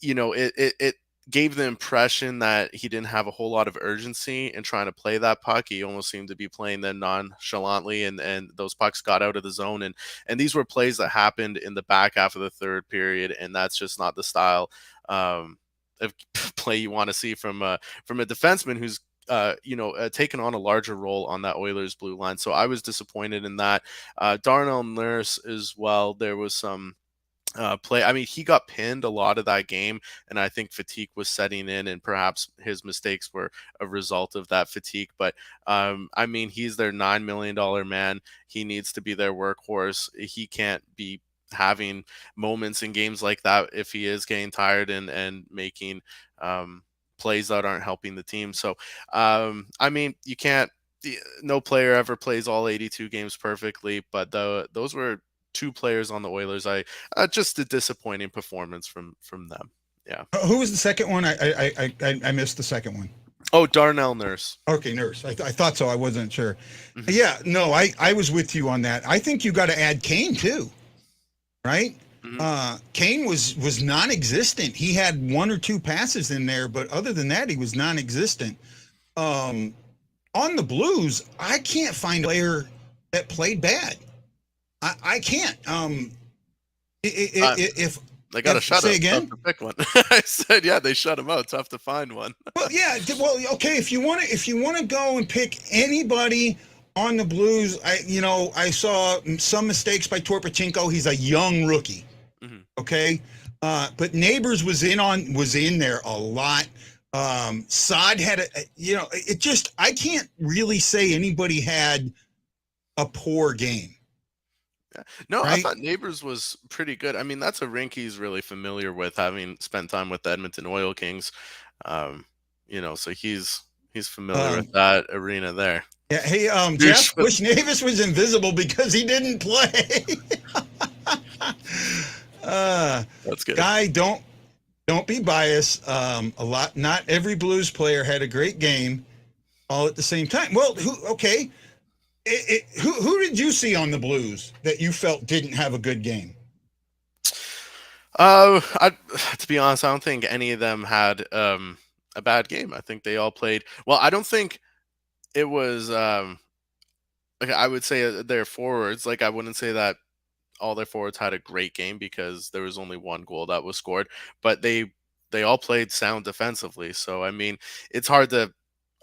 It gave the impression that he didn't have a whole lot of urgency in trying to play that puck. He almost seemed to be playing them nonchalantly, and those pucks got out of the zone. And these were plays that happened in the back half of the third period, and that's just not the style of play you want to see from a defenseman who's taken on a larger role on that Oilers blue line. So I was disappointed in that. Darnell Nurse as well. There was some play. I mean, he got pinned a lot of that game, and I think fatigue was setting in, and perhaps his mistakes were a result of that fatigue. But I mean, he's their $9 million man. He needs to be their workhorse. He can't be having moments in games like that if he is getting tired and making plays that aren't helping the team. So I mean, you can't. No player ever plays all 82 games perfectly, but those were two players on the Oilers. Just a disappointing performance from them. Yeah. Who was the second one? I missed the second one. Oh, Darnell Nurse. Okay, Nurse. I thought so. I wasn't sure. Mm-hmm. Yeah, no, I was with you on that. I think you got to add Kane too, right? Mm-hmm. Kane was non-existent. He had one or two passes in there, but other than that, he was non-existent. On the Blues, I can't find a player that played bad. I can't. If they got to shut him. Say again? Tough to pick one. I said, yeah, they shut him out. Tough to find one. Well, yeah. Well, okay. If you want to go and pick anybody on the Blues, I saw some mistakes by Tarasenko. He's a young rookie. Mm-hmm. Okay, but Neighbors was in there a lot. Saad had I can't really say anybody had a poor game. Yeah. No, right? I thought Neighbors was pretty good. I mean, that's a rink he's really familiar with, having spent time with the Edmonton Oil Kings. So he's familiar with that arena there. Yeah. Hey, Jeff, Buchnevich was invisible because he didn't play. That's good. Guy, don't be biased. Not every Blues player had a great game all at the same time. Well, okay. Who did you see on the Blues that you felt didn't have a good game? To be honest, I don't think any of them had a bad game. I think they all played well. I don't think it was I would say their forwards. Like, I wouldn't say that all their forwards had a great game, because there was only one goal that was scored, but they all played sound defensively. So I mean, it's hard to.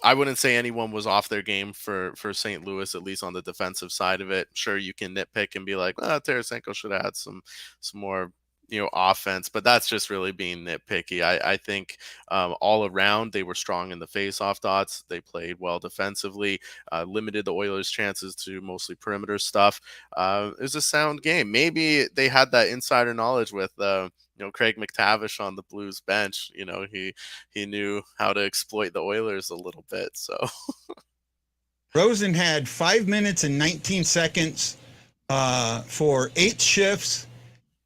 I wouldn't say anyone was off their game for St. Louis, at least on the defensive side of it. Sure, you can nitpick and be like, Tarasenko should have had some more offense, but that's just really being nitpicky. I think all around they were strong in the face-off dots. They played well defensively, limited the Oilers' chances to mostly perimeter stuff. It was a sound game. Maybe they had that insider knowledge with Craig McDavid on the Blues bench. He knew how to exploit the Oilers a little bit. So Rosen had 5 minutes and 19 seconds for 8 shifts.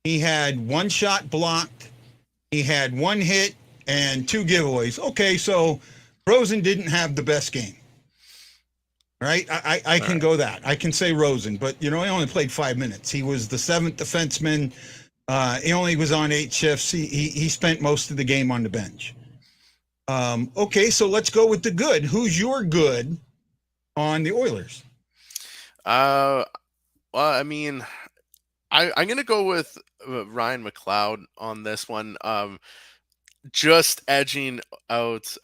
He had 1 shot blocked. He had 1 hit and 2 giveaways. Okay, so Rosen didn't have the best game. Right? I can go that. I can say Rosen, but he only played 5 minutes. He was the 7th defenseman. He only was on 8 shifts. He spent most of the game on the bench. Okay, so let's go with the good. Who's your good on the Oilers? Well, I mean, I'm going to go with Ryan McLeod on this one. Just edging out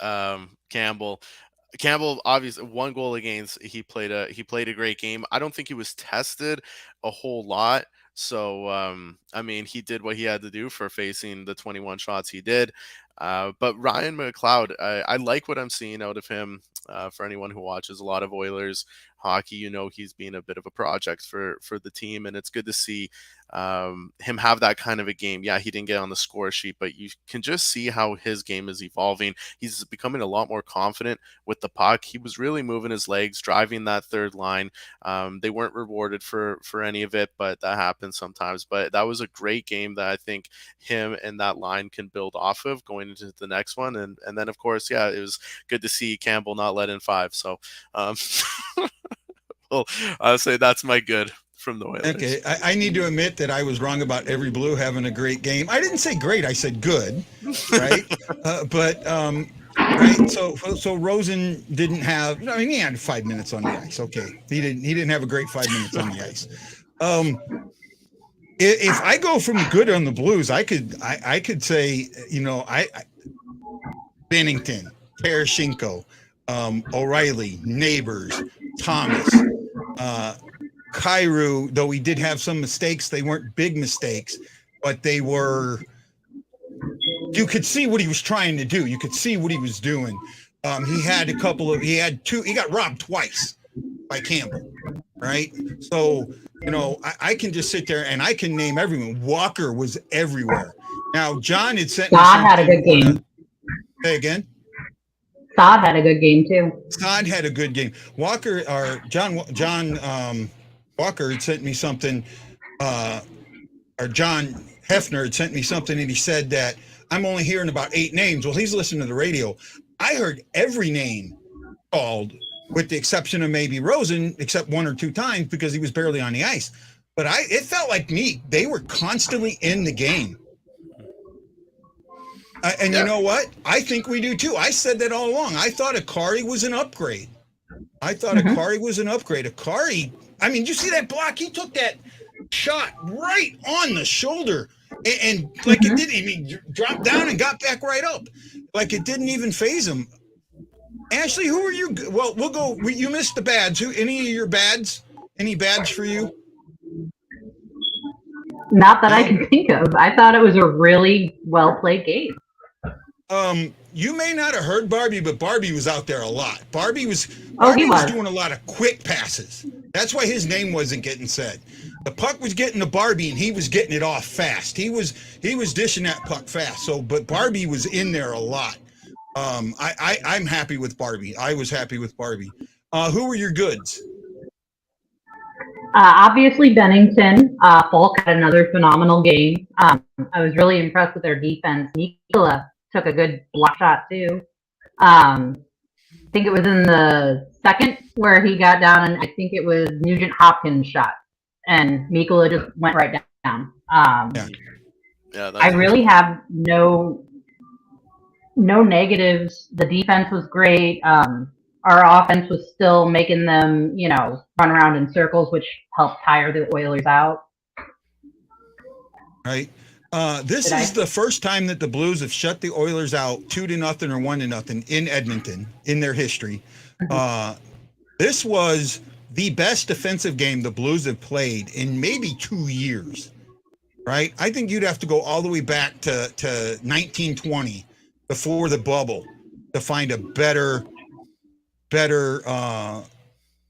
Campbell. Campbell, obviously, 1 goal against. He played a great game. I don't think he was tested a whole lot. So, I mean, he did what he had to do for facing the 21 shots he did. But Ryan McLeod, I like what I'm seeing out of him. For anyone who watches a lot of Oilers hockey, he's been a bit of a project for the team, and it's good to see him have that kind of a game. Yeah, he didn't get on the score sheet, but you can just see how his game is evolving. He's becoming a lot more confident with the puck. He was really moving his legs, driving that third line. They weren't rewarded for any of it, but that happens sometimes. But that was a great game that I think him and that line can build off of going into the next one. And then, of course, yeah, it was good to see Campbell not let in 5. So well, I'll say that's my good from the Oilers. Okay, I need to admit that I was wrong about every Blue having a great game. I didn't say great, I said good, right? Right. So Rosen didn't have. I mean, he had 5 minutes on the ice. Okay, he didn't have a great 5 minutes on the ice. If I go from good on the Blues, I could say, Binnington, Tarasenko, O'Reilly, Neighbors, Thomas, Kyrou, though he did have some mistakes, they weren't big mistakes, but they were, you could see what he was trying to do. You could see what he was doing. He got robbed twice by Campbell, right? So, I can just sit there and I can name everyone. Walker was everywhere. Now, John had sent me Saad had a good game. Say again? Saad had a good game too. Saad had a good game. John Walker had sent me something, or John Hefner had sent me something, and he said that I'm only hearing about 8 names. Well, he's listening to the radio. I heard every name called, with the exception of maybe Rosen, except 1 or 2 times because he was barely on the ice. But it felt like they were constantly in the game. And you know what? I think we do too. I said that all along. I thought Akari was an upgrade. Akari was an upgrade. Akari, I mean, you see that block? He took that shot right on the shoulder, and like it didn't even drop down and got back right up. Like it didn't even phase him. Ashley, who are you? Well, we'll go. You missed the bads. Any of your bads? Any bads for you? Not that I can think of. I thought it was a really well played game. You may not have heard Barbie, but Barbie was out there a lot. Barbie was doing a lot of quick passes. That's why his name wasn't getting said. The puck was getting to Barbie, and he was getting it off fast. He was dishing that puck fast. So, but Barbie was in there a lot. I'm happy with Barbie. I was happy with Barbie. Who were your goods? Obviously, Binnington. Falk had another phenomenal game. I was really impressed with their defense. Mikkola took a good block shot too. I think it was in the second where he got down, and I think it was Nugent Hopkins' shot, and Mikkola just went right down. I really have no negatives. The defense was great. Our offense was still making them, run around in circles, which helped tire the Oilers out. Right. This is the first time that the Blues have shut the Oilers out 2-0 or 1-0 in Edmonton in their history. This was the best defensive game the Blues have played in maybe 2 years. Right. I think you'd have to go all the way back to 1920 before the bubble to find a better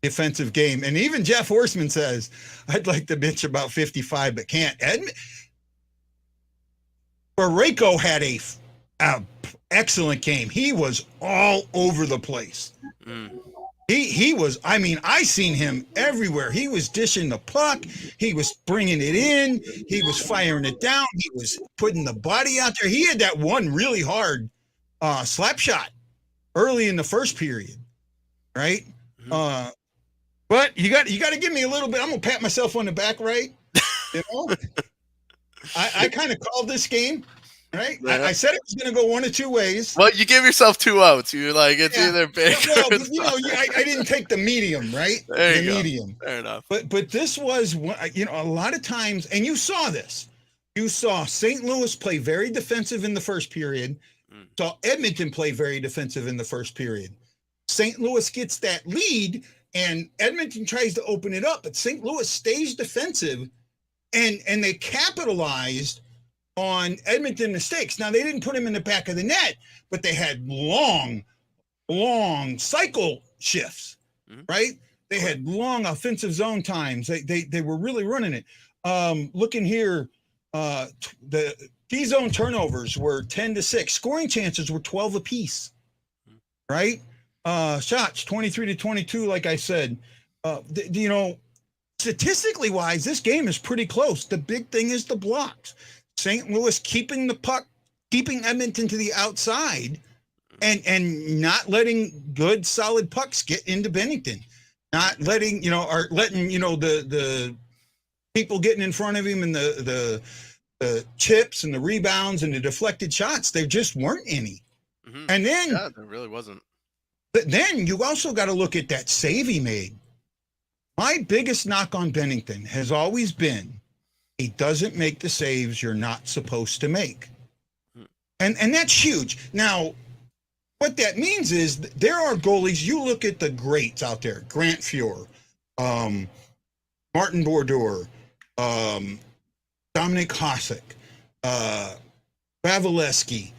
defensive game. And even Jeff Horseman says, I'd like to bitch about 55, but can't. Parayko had a excellent game. He was all over the place. He was, I mean, I seen him everywhere. He was dishing the puck. He was bringing it in. He was firing it down. He was putting the body out there. He had that one really hard slap shot early in the first period. Right. But you got to give me a little bit. I'm gonna pat myself on the back, right? I kind of called this game, right? Yeah. I said it was gonna go 1 of 2 ways. Well, you gave yourself 2 outs. You're like, it's either big. Well, I didn't take the medium, right? There you go. Medium. Fair enough. But this was, a lot of times, and you saw this. You saw St. Louis play very defensive in the first period. Saw Edmonton play very defensive in the first period. St. Louis gets that lead, and Edmonton tries to open it up, but St. Louis stays defensive, and they capitalized on Edmonton mistakes. Now, they didn't put him in the back of the net, but they had long cycle shifts, right? They had long offensive zone times. They were really running it. Looking here, the D-zone turnovers were 10-6. Scoring chances were 12 apiece, right? Shots 23-22, like I said. Statistically wise, this game is pretty close. The big thing is the blocks. St. Louis keeping the puck, keeping Edmonton to the outside, and not letting good, solid pucks get into Binnington. Not letting, the people getting in front of him and the chips and the rebounds and the deflected shots, there just weren't any. And then there really wasn't. But then you also got to look at that save he made. My biggest knock on Binnington has always been he doesn't make the saves you're not supposed to make. And that's huge. Now, what that means is there are goalies, you look at the greats out there, Grant Fuhr, Martin Brodeur, Dominik Hasek, Vasilevsky,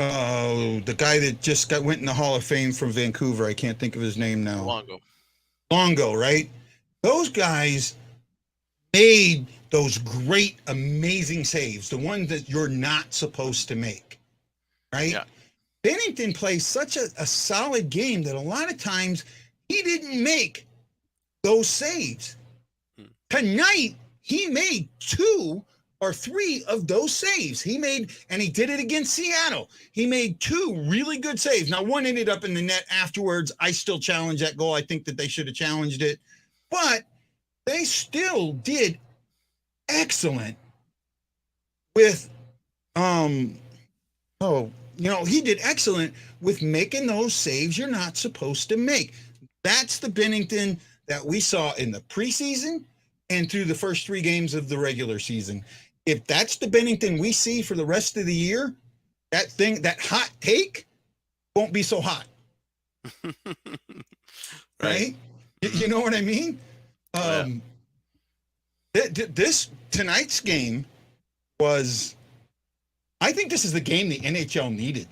the guy that just went in the Hall of Fame from Vancouver. I can't think of his name now. Longo, right? Those guys made those great, amazing saves, the ones that you're not supposed to make, right? Yeah. Binnington plays such a solid game that a lot of times he didn't make those saves. Tonight, he made 2 or 3 of those saves. He did it against Seattle. He made 2 really good saves. Now, one ended up in the net afterwards. I still challenge that goal. I think that they should have challenged it. But they still did excellent with, he did excellent with making those saves you're not supposed to make. That's the Binnington that we saw in the preseason and through the first 3 games of the regular season. If that's the Binnington we see for the rest of the year, that hot take won't be so hot. Right? You know what I mean? This tonight's game was, I think this is the game the NHL needed,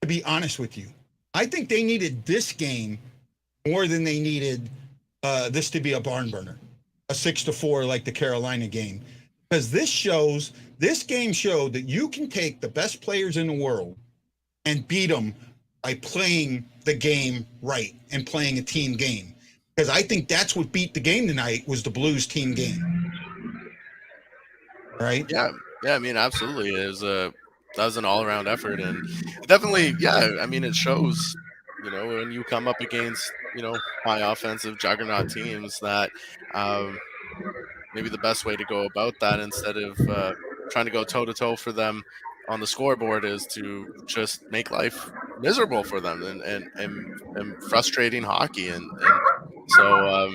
to be honest with you. I think they needed this game more than they needed this to be a barn burner, a 6-4 like the Carolina game. Because this game showed that you can take the best players in the world and beat them by playing the game right and playing a team game. Because I think that's what beat the game tonight was the Blues team game. Right? Yeah, I mean, absolutely. That was an all-around effort, and definitely, I mean, it shows, when you come up against, high offensive juggernaut teams that maybe the best way to go about that instead of trying to go toe-to-toe for them on the scoreboard is to just make life miserable for them and frustrating hockey. And so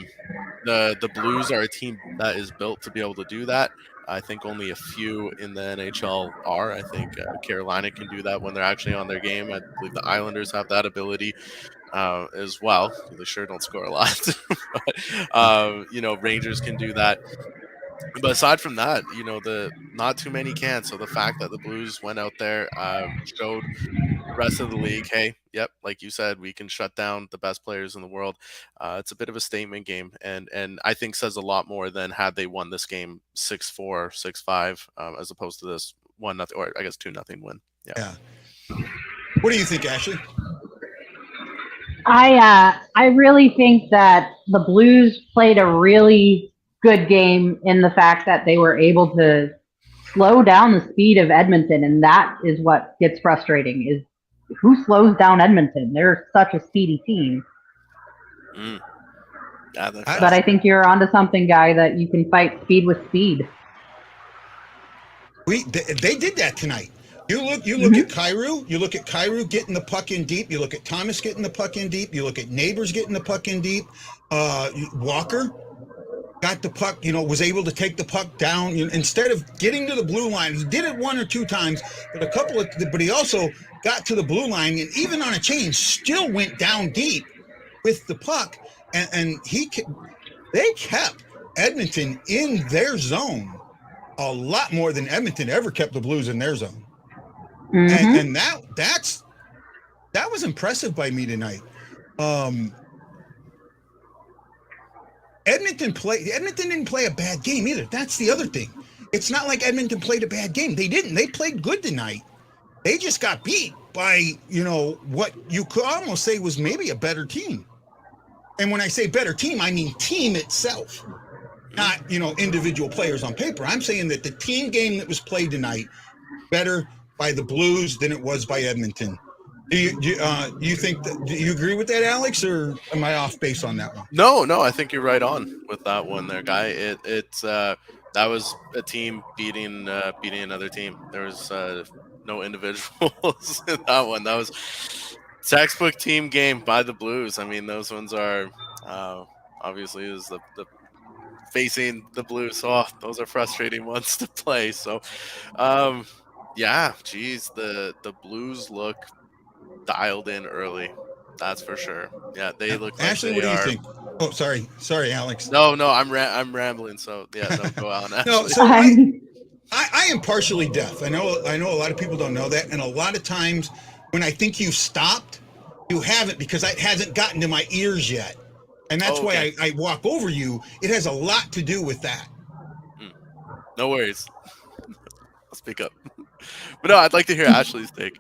the Blues are a team that is built to be able to do that. I think only a few in the NHL are. I think Carolina can do that when they're actually on their game. I believe the Islanders have that ability as well. They sure don't score a lot. But, Rangers can do that. But aside from that, the not too many can. So the fact that the Blues went out there showed the rest of the league, hey, yep, like you said, we can shut down the best players in the world. It's a bit of a statement game, and I think says a lot more than had they won this game 6-4, 6-5, as opposed to this 1-0, or I guess 2-0 win. Yeah. What do you think, Ashley? I really think that the Blues played a really good game in the fact that they were able to slow down the speed of Edmonton, and that is what gets frustrating, is who slows down Edmonton. They're such a speedy team. But I think you're onto something, Guy, that you can fight speed with speed. They did that tonight. You look at Kyrou. You look at Kyrou getting the puck in deep. You look at Thomas getting the puck in deep. You look at Neighbors getting the puck in deep. Walker. got the puck, was able to take the puck down. Instead of getting to the blue line, he did it one or two times, but he also got to the blue line, and even on a change, still went down deep with the puck, and they kept Edmonton in their zone a lot more than Edmonton ever kept the Blues in their zone. Mm-hmm. And that was impressive by me tonight. Edmonton didn't play a bad game either. That's the other thing. It's not like Edmonton played a bad game. They didn't. They played good tonight. They just got beat by, what you could almost say was maybe a better team. And when I say better team, I mean team itself, not, individual players on paper. I'm saying that the team game that was played tonight better by the Blues than it was by Edmonton. Do you think that, do you agree with that, Alex, or am I off base on that one? No, I think you're right on with that one there, Guy. It's that was a team beating another team. There was no individuals in that one. That was textbook team game by the Blues. I mean, those ones are obviously is the facing the Blues. Oh, those are frustrating ones to play. So, yeah, geez, the Blues look dialed in early. That's for sure. Yeah, they look like Ashley, they what do you are. think? Oh, sorry, Alex. No, I'm rambling. So yeah, no, go on. Ashley. No, so I am partially deaf. I know a lot of people don't know that, and a lot of times when I think you've stopped, you haven't, because it hasn't gotten to my ears yet, and that's why I walk over you. It has a lot to do with that. No worries. I'll speak up. But no, I'd like to hear Ashley's take.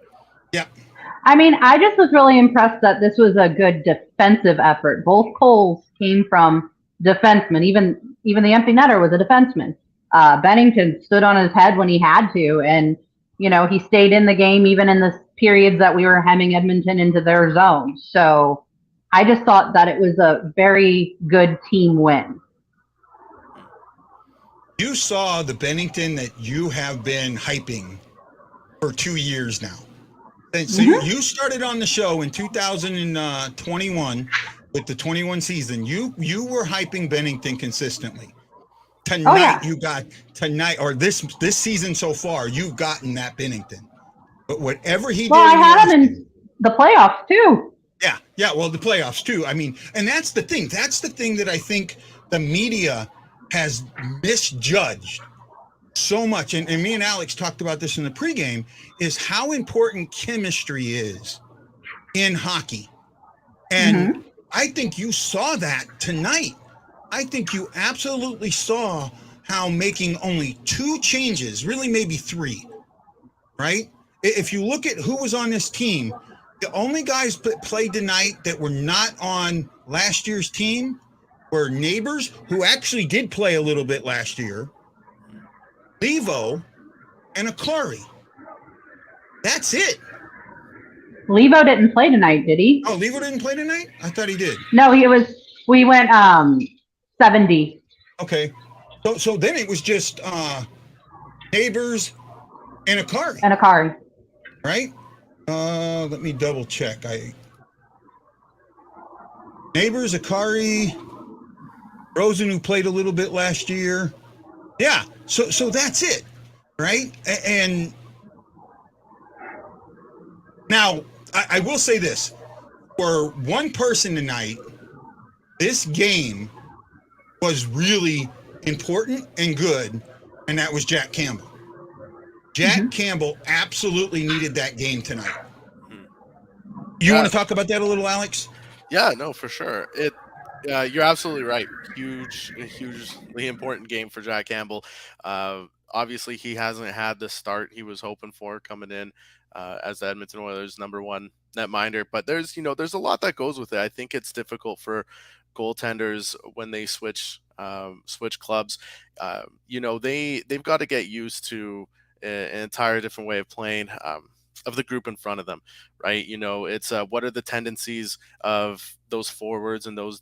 Yeah. I mean, I just was really impressed that this was a good defensive effort. Both goals came from defensemen. Even the empty netter was a defenseman. Binnington stood on his head when he had to, and he stayed in the game even in the periods that we were hemming Edmonton into their zone. So I just thought that it was a very good team win. You saw the Binnington that you have been hyping for 2 years now. And so you started on the show in 2021 with the 21 season. You were hyping Binnington consistently. Tonight or this season so far, you've gotten that Binnington. But whatever he did, I had him in the playoffs too. Yeah. Well, the playoffs too. I mean, and that's the thing. That's the thing that I think the media has misjudged so much, and me and Alex talked about this in the pregame, is how important chemistry is in hockey. And I think you saw that tonight. I think you absolutely saw how making only 2 changes, really maybe 3, right? If you look at who was on this team, the only guys played tonight that were not on last year's team were Neighbors, who actually did play a little bit last year, Levo, and Akari. That's it. Levo didn't play tonight, did he? Oh, Levo didn't play tonight? I thought he did. No, we went 70. Okay. So then it was just Neighbors and Akari. Right? Let me double check. Neighbors, Akari, Rosen, who played a little bit last year. Yeah, so that's it, right? And now I will say this: for one person tonight, this game was really important and good, and that was Jack Campbell. Jack Campbell absolutely needed that game tonight. You want to talk about that a little, Alex? Yeah, no, for sure. You're absolutely right. Hugely important game for Jack Campbell. Obviously, he hasn't had the start he was hoping for coming in as the Edmonton Oilers' #1 netminder. But there's a lot that goes with it. I think it's difficult for goaltenders when they switch clubs. They've got to get used to an entire different way of playing. Of the group in front of them, right? It's what are the tendencies of those forwards and those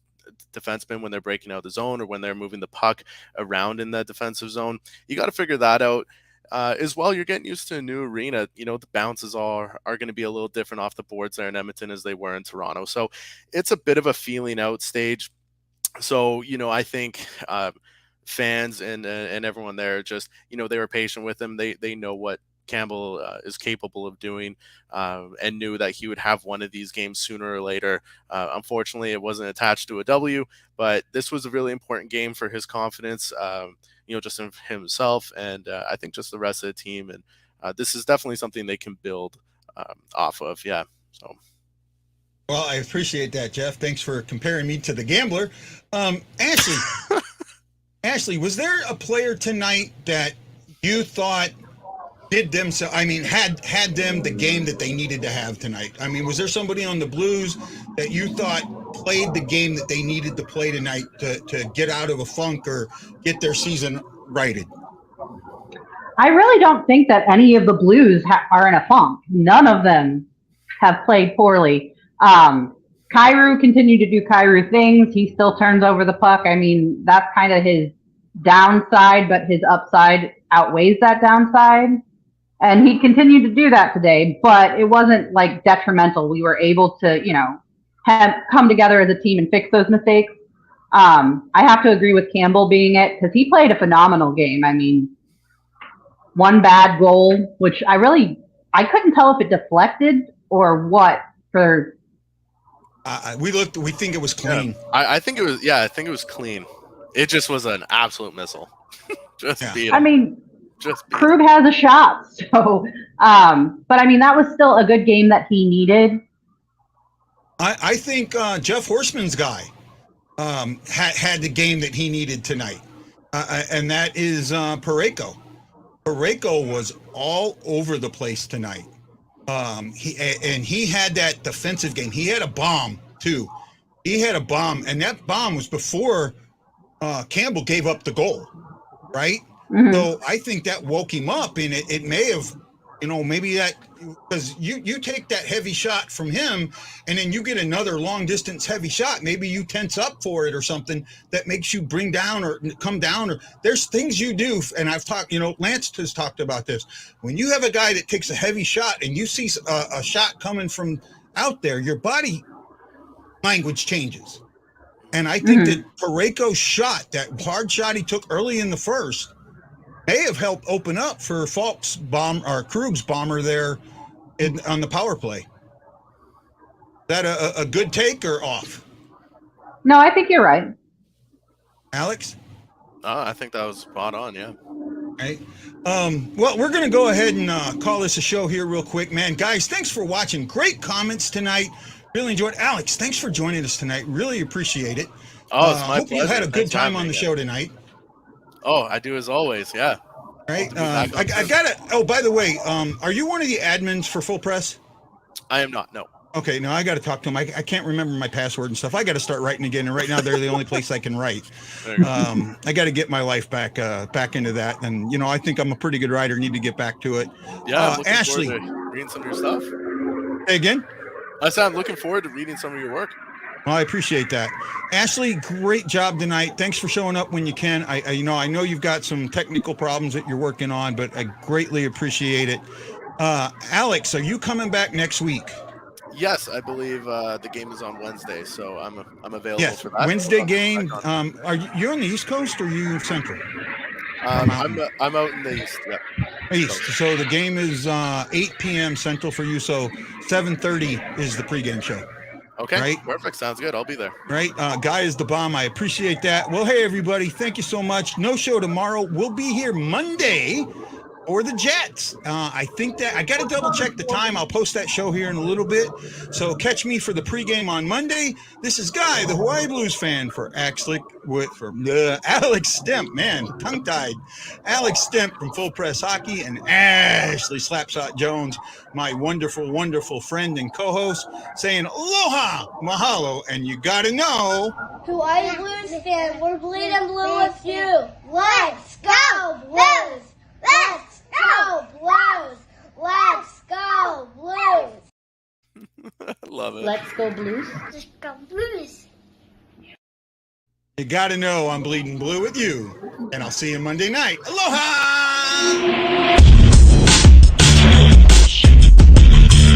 defensemen when they're breaking out the zone or when they're moving the puck around in the defensive zone. You got to figure that out as well. You're getting used to a new arena. The bounces are going to be a little different off the boards there in Edmonton as they were in Toronto. So it's a bit of a feeling out stage. So, I think fans and everyone there just, they were patient with him. They know what Campbell is capable of doing, and knew that he would have one of these games sooner or later. Unfortunately, it wasn't attached to a W, but this was a really important game for his confidence, just in himself, and I think just the rest of the team. And this is definitely something they can build off of. Yeah. So. Well, I appreciate that, Jeff. Thanks for comparing me to the gambler. Ashley, was there a player tonight that you thought did them so? I mean, had them the game that they needed to have tonight? I mean, was there somebody on the Blues that you thought played the game that they needed to play tonight to get out of a funk or get their season righted? I really don't think that any of the Blues are in a funk. None of them have played poorly. Kyrou continued to do Kyrou things. He still turns over the puck. I mean, that's kind of his downside, but his upside outweighs that downside. And he continued to do that today, but it wasn't like detrimental. We were able to, have come together as a team and fix those mistakes. I have to agree with Campbell being it, because he played a phenomenal game. I mean, one bad goal, which I couldn't tell if it deflected or what for. We think it was clean. Yeah. I think it was. Yeah, I think it was clean. It just was an absolute missile. Krug has a shot. So, but I mean, that was still a good game that he needed. I think Jeff Horseman's guy had the game that he needed tonight, and that is Parayko. Parayko was all over the place tonight. He had that defensive game. He had a bomb too. He had a bomb, and that bomb was before Campbell gave up the goal, right? Mm-hmm. So I think that woke him up, and it may have, maybe that, because you take that heavy shot from him, and then you get another long distance heavy shot. Maybe you tense up for it or something that makes you bring down or come down, or there's things you do. And I've talked, Lance has talked about this. When you have a guy that takes a heavy shot and you see a shot coming from out there, your body language changes. And I think that Parayko's shot, that hard shot he took early in the first, may have helped open up for Falk's bomb or Krug's bomber there on the power play. Is that a good take or off? No, I think you're right. Alex? I think that was spot on, yeah. Right. Well, we're going to go ahead and call this a show here real quick. Man, guys, thanks for watching. Great comments tonight. Really enjoyed it. Alex, thanks for joining us tonight. Really appreciate it. Oh, it's my hope pleasure. You had a good time on the show tonight. Oh, I do as always, yeah. Right. I got it. Oh, by the way, are you one of the admins for Full Press? I am not, no. Okay, no, I got to talk to them. I can't remember my password and stuff. I got to start writing again, and right now they're the only place I can write. I got to get my life back into that, and I think I'm a pretty good writer. Need to get back to it. Yeah, Ashley, reading some of your stuff. Hey, again? I said I'm looking forward to reading some of your work. Well, I appreciate that. Ashley, great job tonight. Thanks for showing up when you can. I know you've got some technical problems that you're working on, but I greatly appreciate it. Alex, are you coming back next week? Yes, I believe the game is on Wednesday, so I'm available for that. Wednesday game. Are you on the East Coast or are you Central? I'm out in the East. Yep. East. So the game is 8 p.m. Central for you. So 7:30 is the pregame show. Okay. Right? Perfect. Sounds good. I'll be there. Right. Guy is the bomb. I appreciate that. Well, hey, everybody. Thank you so much. No show tomorrow. We'll be here Monday for the Jets. I think that I got to double check the time. I'll post that show here in a little bit. So catch me for the pregame on Monday. This is Guy, the Hawaii Blues fan for Alex Stemp. Man, tongue-tied. Alex Stemp from Full Press Hockey and Ashley Slapshot Jones, my wonderful, wonderful friend and co-host, saying aloha, mahalo, and you got to know. Hawaii Blues fan, we're bleeding blue with you. Let's go Blues! Let's go Blues! Let's go Blues! Love it. Let's go Blues. Let's go Blues! You got to know I'm bleeding blue with you, and I'll see you Monday night. Aloha!